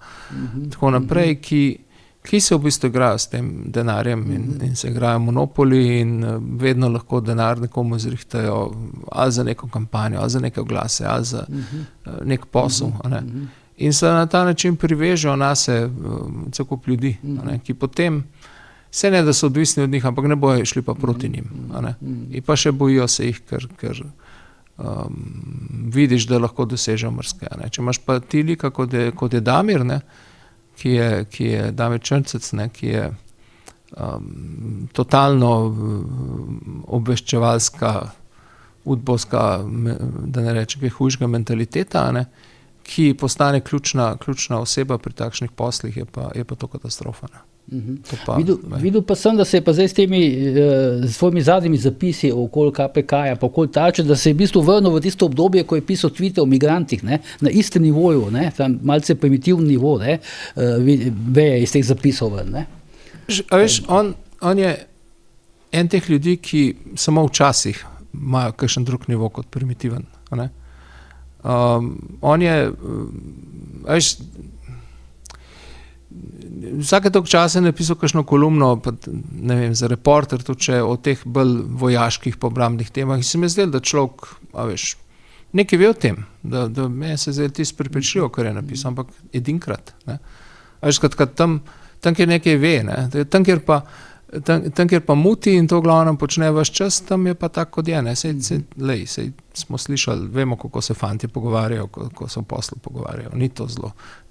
tako naprej, ki se v bistvu igrajo s tem denarjem in se igrajo monopoli in vedno lahko denar nekomu zrihtajo ali za neko kampanjo, ali za neke oglase, ali za nek posel. In se na ta način privežejo nase cel kup ljudi, ki potem se ne, da so odvisni od njih, ampak ne bojo šli pa proti njim. In pa še bojijo se jih, ker vidiš, da lahko dosežejo marsikaj. Če imaš pa ti lika, kot je Damir, ki je Damir Črncec, ki je totalno obveščevalska, udbovska, da ne reče kaj hujšega mentaliteta, ki postane ključna oseba pri takšnih poslih, je pa to katastrofa. Videl pa sem, da se je pa zdaj s temi svojimi zadnjimi zapisi okoli KPK-ja, pa okoli Tače, da se je v bistvu vrnil v tisto obdobje, ko je pisal tvite o migrantih, na istem nivoju, tam malce primitivni nivo, veje iz teh zapisov ven. A veš, on je en teh ljudi, ki samo včasih imajo kakšen drug nivo kot primitiven. On je, veš, vsake toliko časa je napisal kakšno kolumno, pa, ne vem, za Reporter, tudi o teh bolj vojaških pobrambnih temah. In se mi je zdelo, da človek, nekaj ve o tem, da meni se je zdelo tisto prepričljivo, kar je napisal, ampak edinkrat. Veš, tam, kjer nekaj ve, tam, kjer pa muti in to glavno počne vaš čas, tam je pa tako, kot je. Sej smo slišali, vemo, kako se fanti pogovarjajo, kako se v poslu pogovarjajo. Ni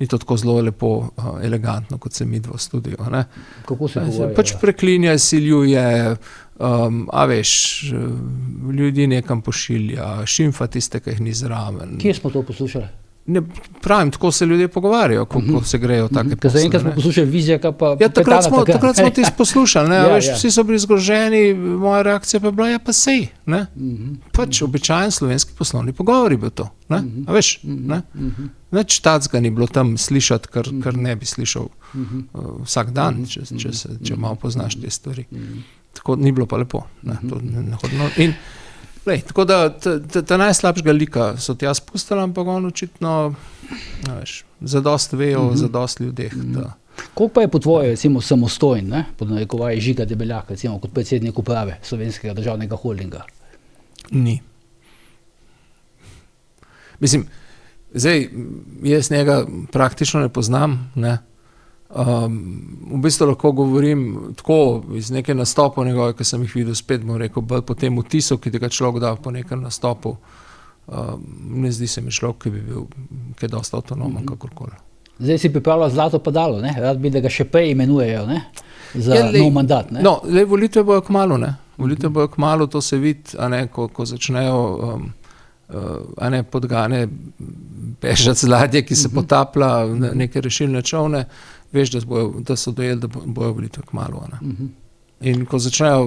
to tako zelo lepo, elegantno, kot se midva v studiu. Kako se pogovarjajo? Pač preklinja, siljuje, veš, ljudi nekam pošilja, šimfa tiste, ki jih ni zraven. Kje smo to poslušali? Ne, pravim, tako se ljudje pogovarjajo, ko se grejo take posle. Zaenkrat smo poslušali Vizjaka pa takrat smo tisto poslušali, veš, vsi so bili zgroženi, moja reakcija pa je bila, pa sej, pač običajen slovenski poslovni pogovor je bil to, a veš, nič tacga ni bilo tam slišati, kar ne bi slišal vsak dan, če malo poznaš te stvari. Tako ni bilo pa lepo, to nehodno. Tako da ta najslabšega lika so tja spustili, ampak on očitno, zadost vejo, zadost ljudeh. Koliko pa je po tvoje, recimo, samostojen, pod narekovaji Žiga Debeljak, recimo, kot predsednik uprave Slovenskega državnega holdinga? Ni. Mislim, zdaj, jaz njega praktično ne poznam, v bistvu lahko govorim tako iz nekaj nastopov njegove, ki sem jih videl, spet bom rekel, bolj po tem vtisu, ki ga človek da po nekem nastopu. Ne zdi se mi človek, ki bi bil kaj dosta avtonomen, kakorkoli. Zdaj si pripravljal zlato padalo, rad bi, da ga še prej imenujejo, za nov mandat. Volitve bojo kmalu, to se vidi, ko začnejo podgane bežati z ladje, ki se potaplja neke rešilne čovne, veš, da so dojeli, da bojo volitve kmalu. In ko začnejo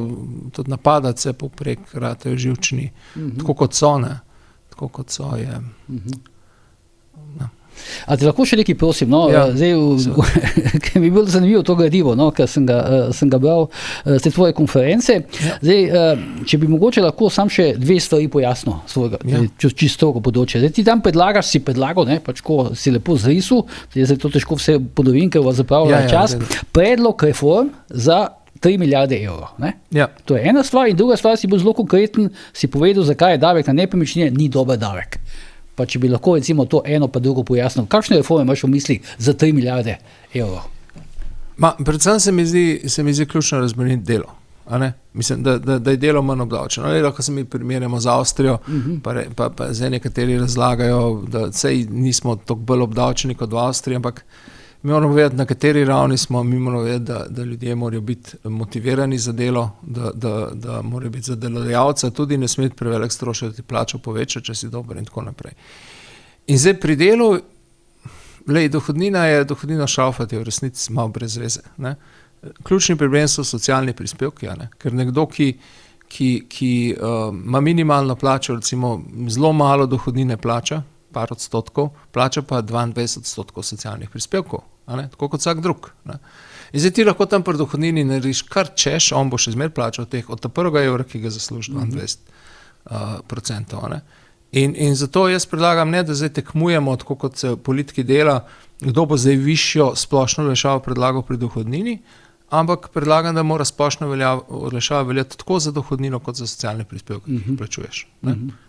tudi napadati se poprek, ratejo živčni, tako kot so je. A ti lahko še nekaj prosim, no? Ker mi je bilo zanimivo to gradivo, no? Ker sem ga bral te tvoje konference. Zdaj, če bi mogoče lahko sam še dve stvari pojasnil svojega, čisto področja. Zdaj, ti tam si predlagal, ne? Pač ko si lepo zrisul, zdaj to težko vse ponovim, ker vas zapravlja čas, predlog reform za 3 milijarde evrov. To je ena stvar in druga stvar, si bil zelo konkreten, si povedal, zakaj je davek na nepremičnine ni dober davek. Pa če bi lahko recimo to eno pa drugo pojasnil, kakšne reforme imaš v misli za 3 milijarde evrov? Predvsem se mi zdi ključno razbremeniti delo. Mislim, da je delo manj obdavčeno. Lahko se mi primerjamo z Avstrijo, pa zdaj nekateri razlagajo, da sej nismo toliko bolj obdavčeni kot v Avstriji, ampak mi moramo vedeti, na kateri ravni smo, mi moramo vedeti, da ljudje morajo biti motivirani za delo, da morajo biti za delodajalca, tudi ne smeti prevelik strošek, da ti plačo poveča, če si dober in tako naprej. In zdaj pri delu, dohodnina šraufati v resnici malo brez veze. Ključni problem so socialni prispevki, ker nekdo, ki ima minimalno plačo, recimo zelo malo dohodnine plača, par odstotkov, plača pa 22% socialnih prispevkov, tako kot vsak drug. In zdaj ti lahko tam pri dohodnini narediš kar češ, on bo še zmer plačal teh od prvega evra, ki ga zasluži 22%. In zato jaz predlagam, ne, da zdaj tekmujemo, tako kot se politiki dela, kdo bo zdaj višjo splošno olajšavo predlagal pri dohodnini, ampak predlagam, da mora splošno olajšava veljati tako za dohodnino, kot za socialne prispevke, ki plačuješ.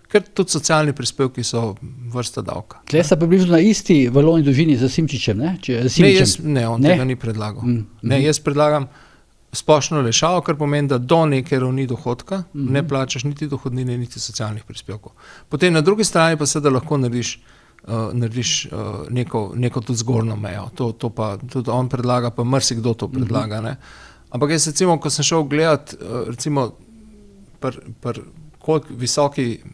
Ker tudi socialni prispevki so vrsta davka. Tle sta približno na isti valovni dolžini za Simčičem, ne? On tega ni predlagal. Jaz predlagam splošno olajšavo, kar pomeni, da do neke ravni dohodka ne plačaš niti dohodnine, niti socialnih prispevkov. Potem na drugi strani pa seveda lahko narediš neko tudi zgornjo mejo. To pa tudi on predlaga, pa marsikdo to predlaga. Ampak jaz recimo, ko sem šel gledat, recimo koliko visoki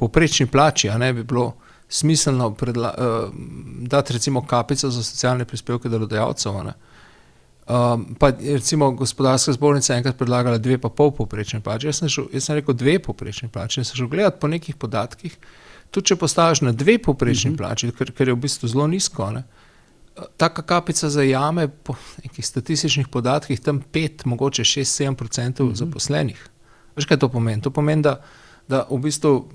povprečni plači, bi bilo smiselno dati recimo kapico za socialne prispevke delodajalcev. Pa recimo gospodarska zbornica enkrat predlagala 2,5 povprečne plače. Jaz sem rekel 2 povprečne plače. Jaz sem šel gledati po nekih podatkih, tudi če postaviš na 2 povprečni plači, ker je v bistvu zelo nizko, taka kapica zajame po nekih statističnih podatkih tam 5, mogoče 6-7% zaposlenih. Veš, kaj to pomeni? To pomeni, da v bistvu,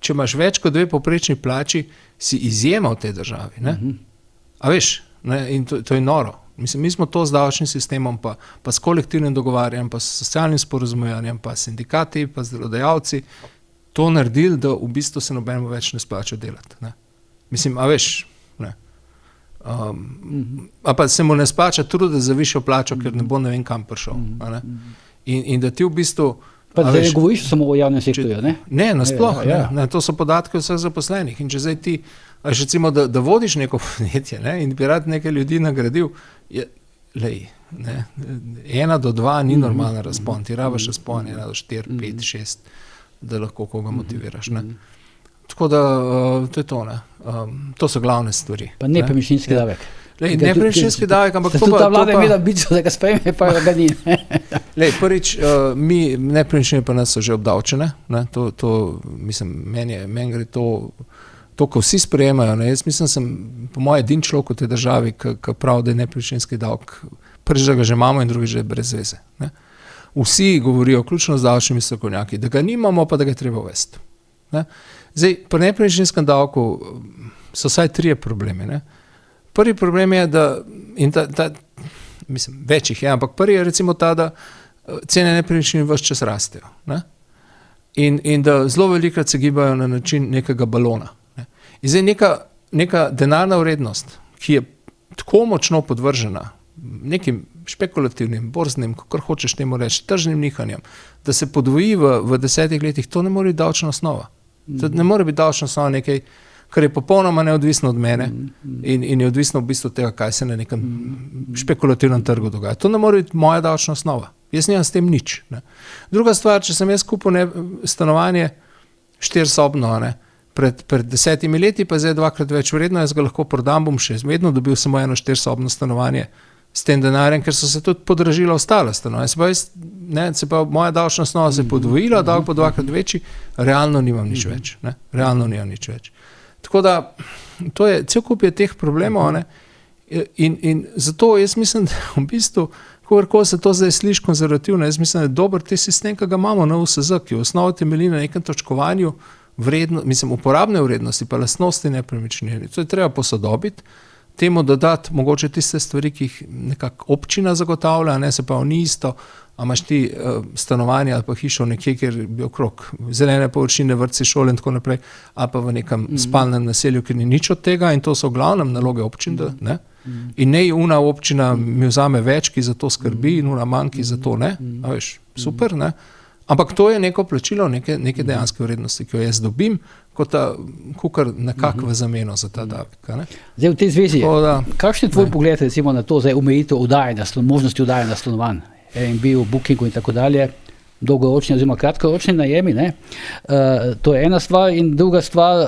če imaš več kot 2 povprečni plači, si izjema v tej državi. A veš, in to je noro. Mislim, mi smo to z davčnim sistemom, pa s kolektivnim dogovarjanjem, pa s socialnim sporazumevanjem, pa s sindikati, pa z delodajalci, to naredili, da v bistvu se nobenemu več ne splača delati. Mislim, a veš, a pa se mu ne splača truditi za višjo plačo, ker ne bo ne vem kam prišel. In da ti v bistvu... Pa da ne govoriš samo o javnem sektorju, ne? Ne, nasploh. To so podatki vseh zaposlenih. In če zdaj ti, recimo, da vodiš neko podjetje in bi rad nekaj ljudi nagradil, 1 do 2 ni normalna razpon. Ti rabiš razpon 1 do 4, 5, 6, da lahko koga motiviraš. Tako da to je to. To so glavne stvari. Pa nepremičninski davek. Nepremičninski davek, ampak tudi ta vlada je imela ambicijo, da ga sprejme, pa ga ni. Prvič, mi nepremičnine pa nas so že obdavčene. Mislim, meni gre to, ko vsi sprejemajo. Jaz mislim, sem po moje edin človek v tej državi, ki pravi, da je nepremičninski davek, prvič, da ga že imamo in drugič, da je brez veze. Vsi govorijo, vključno z davčnimi strokovnjaki, da ga nimamo, pa da ga je treba uvesti. Zdaj, pri nepremičninskem davku so vsaj 3 problemi. Prvi problem je, mislim, več jih je, ampak prvi je recimo ta, da cene nepremičnin ves čas rastejo. In da zelo velikokrat se gibajo na način nekega balona. In zdaj neka denarna vrednost, ki je tako močno podvržena nekim špekulativnim, borznim, kakor hočeš temu reči, tržnim nihanjem, da se podvoji v 10 letih, to ne more biti davčna osnova. To ne more biti davčna osnova nekaj, kar je popolnoma neodvisno od mene in je odvisno v bistvu tega, kaj se na nekem špekulativnem trgu dogaja. To ne more biti moja davčna osnova. Jaz nimam s tem nič. Druga stvar, če sem jaz kupil stanovanje 4-sobno, pred 10 leti, pa zdaj 2-krat več vredno, jaz ga lahko prodam, bom še vedno dobil samo 1 4-sobno stanovanje s tem denarjem, ker so se tudi podražila ostala stanovanja. Se pa moja davčna osnova se podvojila, davek pa 2-krat večji, realno nimam nič več. Tako da, cel kup je teh problemov, ne? In zato jaz mislim, da v bistvu, kako se to zdaj sliši konzervativno, jaz mislim, da je dober te sistem, ki ga imamo na USZ, ki v osnovi temelji na nekem točkovanju uporabne vrednosti, pa lastnosti nepremičnine. To je treba posodobiti, temu dodati mogoče tiste stvari, ki jih nekako občina zagotavlja, ne, se pa ni isto, a imaš ti stanovanja ali pa hišo nekje, kjer bi okrog zelene površine, vrtci, šole in tako naprej, ali pa v nekem spalnem naselju, kjer ni nič od tega, in to so v glavnem naloge občin, ne? In ne una občina mi vzame več, ki za to skrbi, in una manj, ki za to ne. A veš, super, ne? Ampak to je neko plačilo, neke dejanske vrednosti, ki jo jaz dobim, kakor nekako v zameno za ta davek. Zdaj v tej zvezi, kakšen je tvoj pogled recimo na to zdaj omejitev oddajanja, možnosti oddajanja stanovanj, Airbnb, Bookingu in tako dalje, dolgoročni oziroma kratkoročni najemi, ne? To je ena stvar in druga stvar,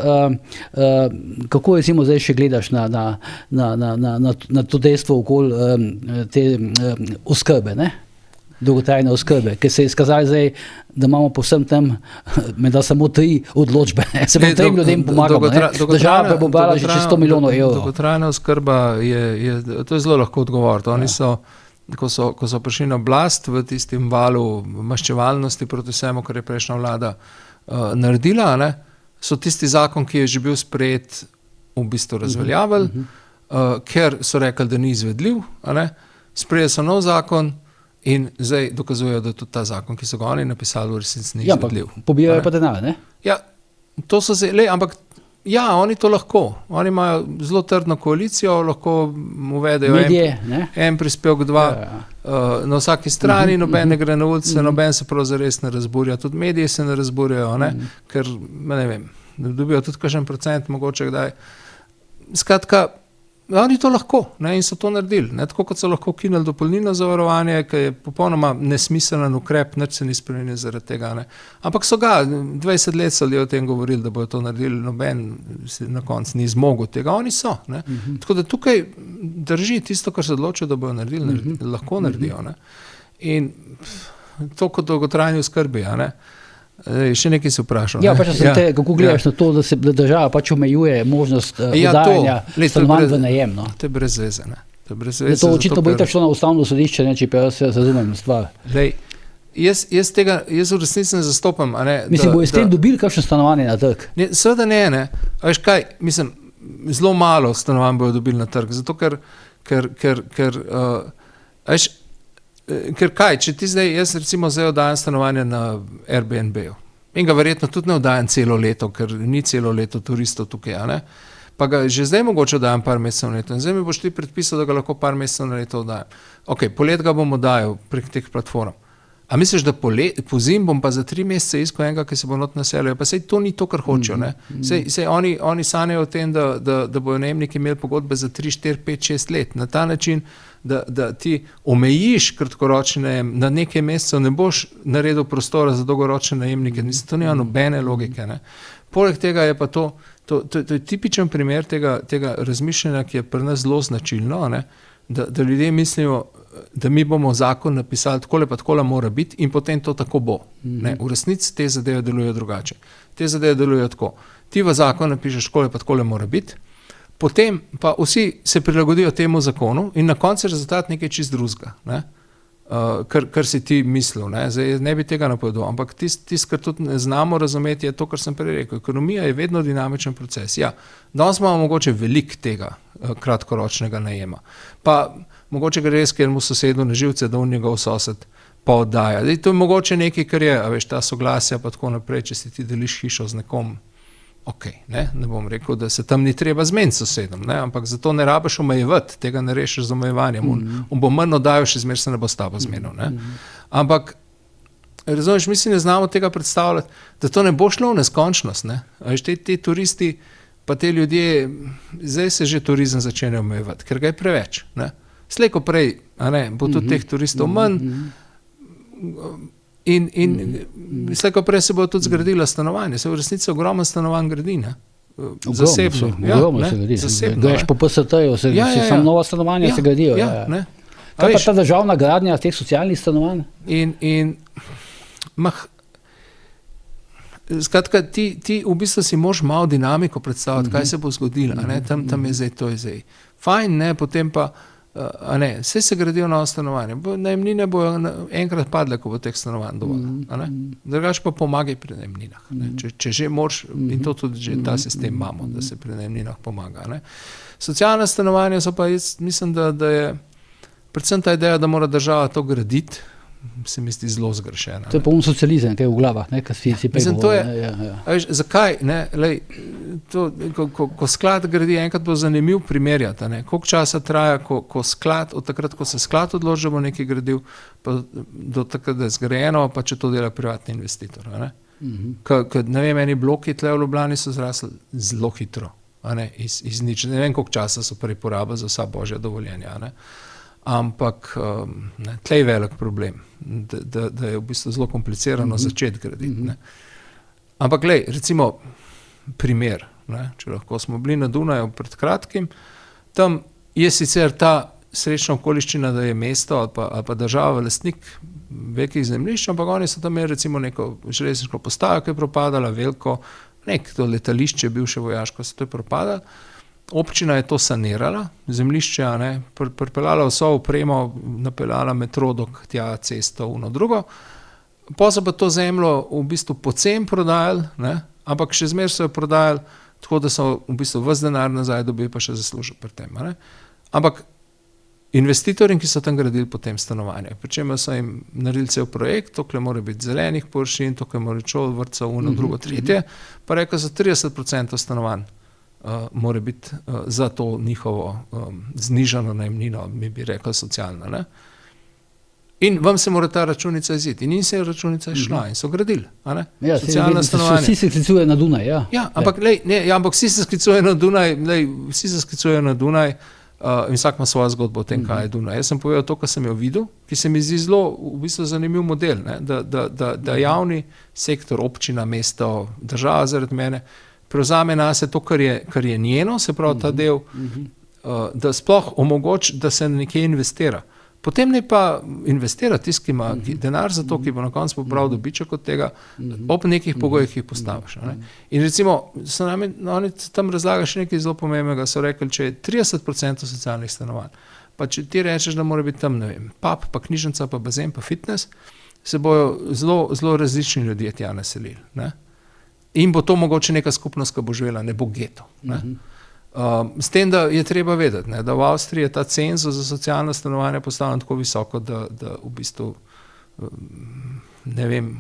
kako recimo zdaj še gledaš na to dejstvo okoli te oskrbe, ne? Dolgotrajne oskrbe, ker se je izkazali zdaj, da imamo povsem tam menda samo 3 odločbe. Se pa tem ljudem pomagamo, ne? Država pa bo brala že 100 milijonov evrov. Dolgotrajna oskrba to je zelo lahko odgovoriti. Oni so, ko so prišli na oblast v tistem valu maščevalnosti proti vsemu, kar je prejšnja vlada naredila, ne? So tisti zakon, ki je že bil sprejet, v bistvu razveljavili, ker so rekli, da ni izvedljiv, ne? Sprejeli so nov zakon, in zdaj dokazujejo, da tudi ta zakon, ki so ga oni napisali, v resnici ni izvedljiv. Ja, pobirajo pa denar, ne? Ja, to so zdaj, ampak ja, oni to lahko. Oni imajo zelo trdno koalicijo, lahko uvedejo en prispevek, 2 na vsaki strani, noben ne gre na ulice, noben se prav zares ne razburja, tudi mediji se ne razburjajo, ne? Ker, ne vem, dobijo tudi kakšen procent, mogoče kdaj. Skratka, oni to lahko, ne, in so to naredili. Ne, tako kot so lahko ukinili dopolnilno zavarovanje, ki je popolnoma nesmiselen ukrep, nič se ni spremenil zaradi tega. Ne. Ampak so ga, 20 let so ljudje o tem govorili, da bodo to naredili, noben na koncu ni zmogel tega, oni so. Ne. Tako da tukaj drži tisto, kar se odločijo, da bodo naredili, lahko naredijo. Ne. In to kot dolgotrajni oskrbi, ne. Še nekaj si vprašal. Ja, pač kako gledaš na to, da država pač omejuje možnost oddajanja stanovanj v najem? No? To je brez veze. To očitno bo itak šlo na ustavno sodišče, če pa jaz razumem stvar. Jaz v resnici ne zastopam. Mislim, bojo s tem dobili kakšno stanovanje na trg? Seveda ne. A veš kaj, mislim, zelo malo stanovanj bojo dobili na trg, zato ker kaj, če ti zdaj, jaz recimo zdaj oddajam stanovanje na Airbnb-u in ga verjetno tudi ne oddajam celo leto, ker ni celo leto turistov tukaj, ne? Pa ga že zdaj mogoče oddajam par mesecev na leto in zdaj mi boš ti predpisal, da ga lahko par mesecev na leto oddajam. Ok, polet ga bom oddajal prek teh platform. A misliš, da po zim bom pa za 3 mesece iskal enega, ki se bo not naselil? Pa sej to ni to, kar hočejo, ne? Sej oni sanjajo o tem, da bojo najemniki imeli pogodbe za 3, 4, 5, 6 let. Na ta način, da ti omejiš kratkoročni najem, na nekaj mesecev ne boš naredil prostora za dolgoročne najemnike. Mislim, to nima nobene logike, ne? Poleg tega je pa to je tipičen primer tega razmišljanja, ki je pri nas zelo značilno, ne? Da ljudje mislijo, da mi bomo zakon napisali takole pa takole mora biti in potem to tako bo. Ne, v resnici te zadeve delujejo drugače. Te zadeve delujejo tako. Ti v zakon napišeš takole pa takole mora biti, potem pa vsi se prilagodijo temu zakonu in na koncu je rezultat nekaj čist drugega, ne? Kar si ti mislil. Ne? Zdaj, ne bi tega napovedal, ampak tisto, kar tudi ne znamo razumeti, je to, kar sem prej rekel. Ekonomija je vedno dinamičen proces. Ja, danes imamo mogoče veliko tega kratkoročnega najema. Pa mogoče gre res, ker mu sosedu na živce, da on njegov sosed pa oddaja. Zdaj, to je mogoče nekaj, kar je, a veš, ta soglasja pa tako naprej, če si ti deliš hišo z nekom, ok, ne bom rekel, da se tam ni treba zmeniti sosedom, ne? Ampak zato ne rabiš omejevati, tega ne rešiš z omejevanjem. On bo manj oddajal, še zmer se ne bo s tabo zmenil. Ne? Ampak, razumeš, mi si ne znamo tega predstavljati, da to ne bo šlo v neskončnost. Ne? A veš, te turisti, pa te ljudje, zdaj se že turizem začne omejevati, ker ga je preveč. Ne? Slej ko prej, bo tudi teh turistov manj, in slej ko prej se bo tudi zgradila stanovanje. Se v resnici ogromno stanovanj gradi, ne? Zasebno. Ogromno se gradi. Greš po PST-ju, samo nova stanovanja se gradijo. Kaj pa ta državna gradnja teh socialnih stanovanj? Skratka, ti v bistvu si moraš malo dinamiko predstaviti, kaj se bo zgodilo, tam je zdaj, to je zdaj. Fajn, ne, potem pa, vse se gradijo nova stanovanja, najemnine bojo enkrat padle, ko bo teh stanovanj dovolj, drugače pa pomagaj pri najemninah, če že moraš, in to tudi že ta sistem imamo, da se pri najemninah pomaga, ne. Socialna stanovanja so pa, jaz mislim, da je predvsem ta ideja, da mora država to graditi, se mi zdi zelo zgrešena. To je polno socializem, kaj v glavah, ne, kaj si mislim, to je, veš, zakaj, ne, lej, ko sklad gradi, enkrat bo zanimiv primerjati, ne, koliko časa traja, ko sklad, od takrat, ko se sklad odloči, da bo nekaj gradil, pa do takrat, da je zgrajeno, pa če to dela privatni investitor, ne. Ne vem, eni bloki tle v Ljubljani so zrasli zelo hitro, ne, iz nič, ne vem, koliko časa so prej porabili za vsa božja dovoljenja, ne. Ampak tle je velik problem, da je v bistvu zelo komplicirano začeti graditi. Ne. Ampak glej, recimo primer, ne, če lahko smo bili na Dunaju pred kratkim, tam je sicer ta srečna okoliščina, da je mesto ali pa država lastnik velikih zemljišč, ampak oni so tam imeli recimo neko železniško postajo, ki je propadala, veliko, neko letališče, bivše vojaško, se to je propadalo. Občina je to sanirala, zemljišče, pripeljala vso opremo, napeljala metro do tja, cesto, ono drugo, pa so pa to zemljo v bistvu pocen prodajali, ne, ampak še zmeraj so jo prodajali, tako da so v bistvu ves denar nazaj dobili, pa še zaslužili pri tem. Ne. Ampak investitorji, ki so tam gradili potem stanovanje, pri čemer so jim naredili cel projekt, tokle mora biti zelenih površin, tokle mora biti šol, vrtca, ono, drugo, tretje, pa rekel so 30% stanovanj mora biti za to njihovo znižano najemnino, mi bi rekli socialno. Ne? In vam se mora ta računica iziti. In se je računica išla in so gradili. Ja, socialna stanovanja. Vsi se sklicujejo na Dunaj, ja. Ja, ampak vsi se sklicujejo na Dunaj, in vsak ima svojo zgodbo o tem, kaj je Dunaj. Jaz sem povedal to, kar sem jo videl, ki se mi zdi zelo v bistvu zanimiv model, ne? Da javni sektor, občina, mesto, država zaradi mene prevzame nase to, kar je njeno, se pravi ta del, da sploh omogoči, da se nekje investira. Potem ne pa investira tisti, ki ima denar za to, ki bo na koncu popravil dobiček od tega, ob nekih pogojih, ki jih postaviš. In recimo, oni tam razlagajo še nekaj zelo pomembnega, so rekli, če je 30% socialnih stanovanj, pa če ti rečeš, da mora biti tam, ne vem, pub, pa knjižnica, pa bazen, pa fitness, se bojo zelo različni ljudje tja naselili, ne. In bo to mogoče neka skupnost, ki bo živela, ne bo geto. Ne? S tem, da je treba vedeti, ne, da v Avstriji je ta cenzus za socialno stanovanje postavljen tako visoko, da v bistvu, ne vem,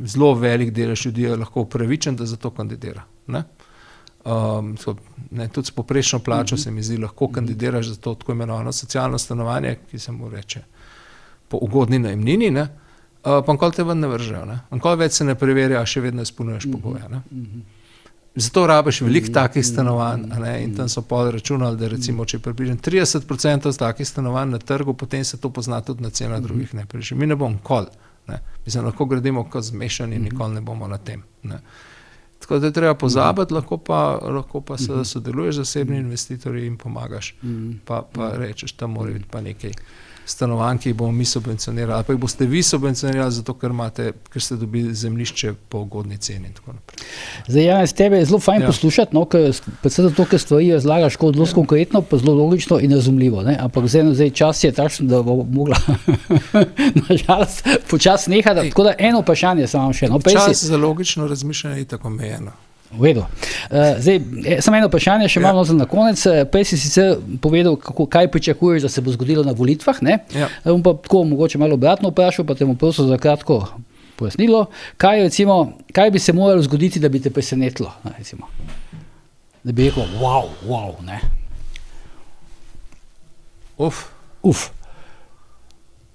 zelo velik delež ljudi je lahko upravičen, da za to kandidira. Ne? Tudi s povprečno plačo se mi zdi, lahko kandidiraš za to tako imenovano socialno stanovanje, ki se mu reče po ugodni najemnini, ne? Pa nikoli te ven ne vržejo, nikoli več se ne preverja, a še vedno izpolnjuješ pogoje. Zato rabiš veliko takih stanovanj, in tam so računali, da recimo, če je približno 30% takih stanovanj na trgu, potem se to pozna tudi na cenah drugih nepremičnin. Mi ne bomo nikoli, mislim, lahko gradimo kot zmešani, nikoli ne bomo na tem. Ne. Tako da je treba pozabiti, lahko pa sodeluješ z zasebnimi investitorji in pomagaš, pa rečeš, tam mora biti pa nekaj stanovanj, ki jih bomo mi subvencionirali, ali pa jih boste vi subvencionirali, zato ker ste dobili zemljišče po ugodni ceni in tako naprej. Zdaj, Janez, tebe je zelo fajn poslušati, predvsem zato, ker stvari razlagaš zelo konkretno, pa zelo logično in razumljivo, ne? Ampak zdaj čas je takšen, da bo mogla nažalost počasi nehati, tako da eno vprašanje samo še. Čas za logično razmišljanje je tako omejeno. V redu. Zdaj, samo eno vprašanje še imamo za konec. Prej si sicer povedal, kaj pričakuješ, da se bo zgodilo na volitvah, ne? Bom pa tako mogoče malo obratno vprašal, pa te bom prosil za kratko pojasnilo. Kaj bi se moralo zgoditi, da bi te presenetilo? Recimo? Da bi rekel, wow, ne?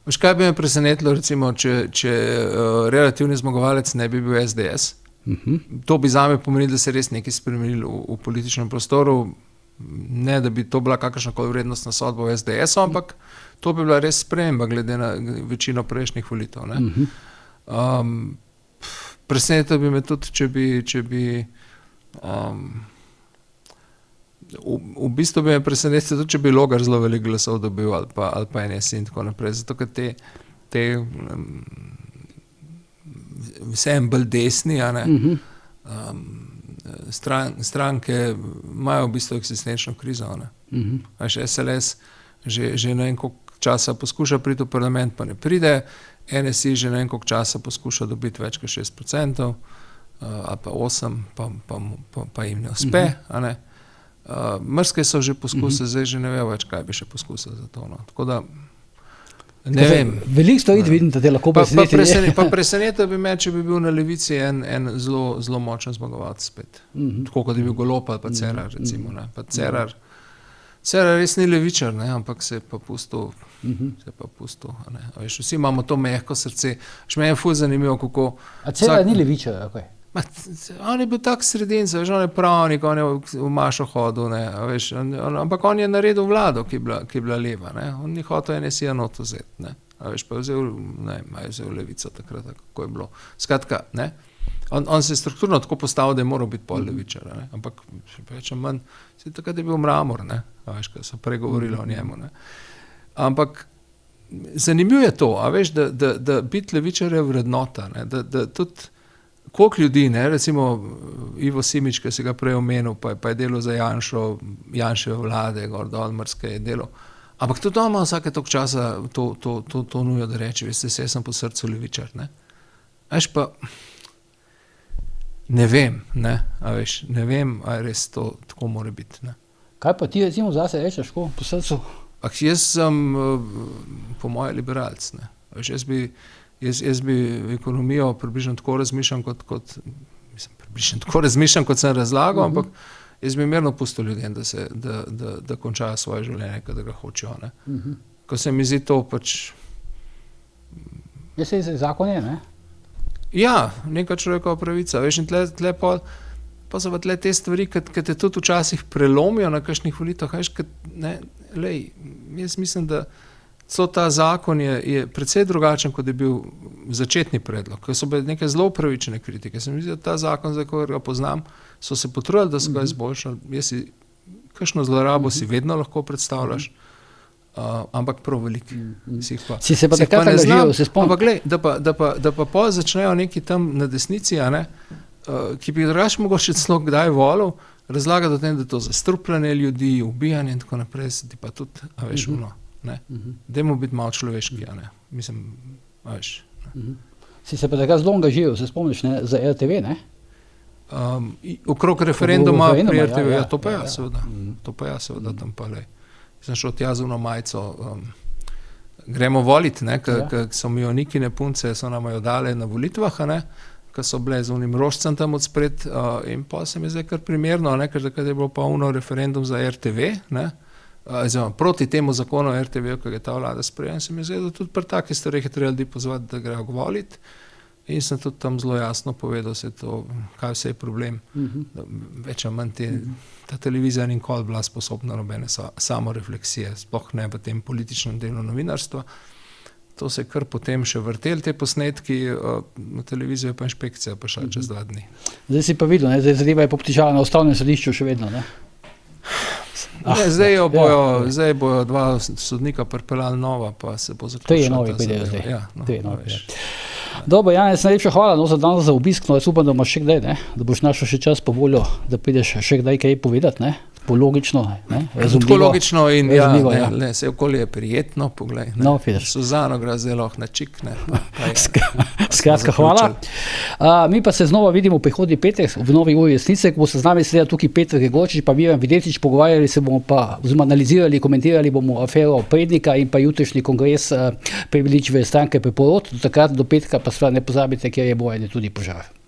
Veš, kaj bi me presenetilo, recimo, če relativni zmagovalec ne bi bil SDS? To bi zame pomenilo, da se res nekaj spremenilo v političnem prostoru, ne da bi to bila kakršnakoli vrednostna sodba v SDS-u, ampak to bi bila res sprememba glede na večino prejšnjih volitev. Presenetilo bi me tudi, če bi v bistvu bi me presenetilo tudi, če bi Logar zelo veliko glasov dobil ali pa NSI in tako naprej, zato ker te vsem bolj desni, stranke imajo v bistvu eksistenčno krizo. SLS že ne vem koliko časa poskuša priti v parlament, pa ne pride, NSI že ne vem koliko časa poskuša dobiti več kot 6%, ali pa 8%, pa jim ne uspe. Mrske so že poskusili, zdaj že ne vejo več, kaj bi še poskusili za to. Tako da ne vem. Veliko stvari vidim, da te lahko preseneti. Pa presenetilo bi me, če bi bil na levici en zelo močen zmagovalec spet. Tako kot je bil Golob ali pa Cerar, recimo. Pa Cerar res ni levičar, ampak se je pa pustil. Vsi imamo to mehko srce. Še me je ful zanimivo, kako... A Cerar ni levičar, okay. On je bil tak sredinc, on je pravnik, on je v mašo hodil, ampak on je naredil vlado, ki je bila leva. On ni hotel NSI not vzeti. Pa je vzel levico takrat, kako je bilo. Skratka, on se je strukturno tako postavil, da je moral biti pol levičar. Ampak še manj, takrat je bil Mramor, ko so pregovorili o njemu. Ampak zanimivo je to, da biti levičar je vrednota, da tudi koliko ljudi, recimo Ivo Simič, ki si ga prej omenil, pa je delal za Janševe vlade, dol Mrske je delal. Ampak tudi on ima vsake toliko časa to nujo, da reče, veste, jaz sem po srcu levičar. Pa ne vem, ne vem, ali res to tako mora biti. Kaj pa ti recimo zase rečeš, po srcu? Jaz sem po moje liberalc. Jaz bi ekonomijo približno tako razmišljam, kot sem razlagal, ampak jaz bi mirno pustil ljudem, da končajo svoje življenje, da ga hočejo. Ko se mi zdi to pač... Jaz se zakon je, ne? Ja, neka človekova pravica. In pa so pa te stvari, ki te tudi včasih prelomijo na kakšnih volitvah. Jaz mislim, da ta zakon je precej drugačen, kot je bil začetni predlog, ker so bile neke zelo upravičene kritike. Se mi zdi, da ta zakon, za koga ga poznam, so se potrudili, da so ga izboljšali. Kakšno zlorabo si vedno lahko predstavljaš, ampak prav veliki. Si se pa takrat angažiral, se spomnim. Ampak glej, da pa pol začnejo neki tam na desnici, ki bi drugače mogoče celo kdaj volil, razlagati o tem, da to zastrupljanje ljudi, ubijanje in tako naprej, se ti pa tudi, dajmo biti malo človeški, mislim, veš. Si se pa takrat zelo angažiral, se spomniš, za RTV, ne? Okrog referenduma pri RTV, to pa ja, seveda, tam pa lej. Sem šel tja z uno majico, gremo voliti, ker so mi onikine punce, so nam jo dale na volitvah, ker so bile z unim rožcem tam odspred, in pa se mi zdaj kar primerno, ker takrat je bilo pa uno referendum za RTV, proti temu zakonu RTV, ki je ta vlada sprejela, in se mi zdaj, da tudi pri takih stvareh je treba ljudi pozvati, da grejo voliti. In sem tudi tam zelo jasno povedal, kaj vse je problem. Več ali manj ta televizija ni nikoli bila sposobna nobene samorefleksije, sploh ne v tem političnem delu novinarstva. To se je kar potem še vrtel, te posnetki, na televizijo pa inšpekcija pa šla čez 2 dni. Zdaj si pa videl, zdaj zadeva je poptičala na ustavnem sodišču še vedno, ne? Zdaj bojo 2 sodnika pripeljali nova, pa se bo zaključila. To je novi pridejo zdaj. Dobro, Janez, najlepša hvala za danes za obisk, jaz upam, da imaš še kdaj, da boš našel še čas po voljo, da prideš še kdaj kaj povedati, po logično, razumljivo. Tako logično in se okolje je prijetno, poglej, Suzano gre zdaj lahko na čik, Skratka, hvala. Mi pa se znova vidimo prihodnji petek v Novi uri resnice, ko bo se z nami seveda tukaj Petr Gregorčič pa Miran Videtič, pogovarjali se bomo pa, oziroma analizirali, komentirali bomo afero Prednika in pa jutrišnji kongres Preveličeve stranke Preporod. Do takrat, do petka pa ne pozabite, ker je bojanje tudi požar.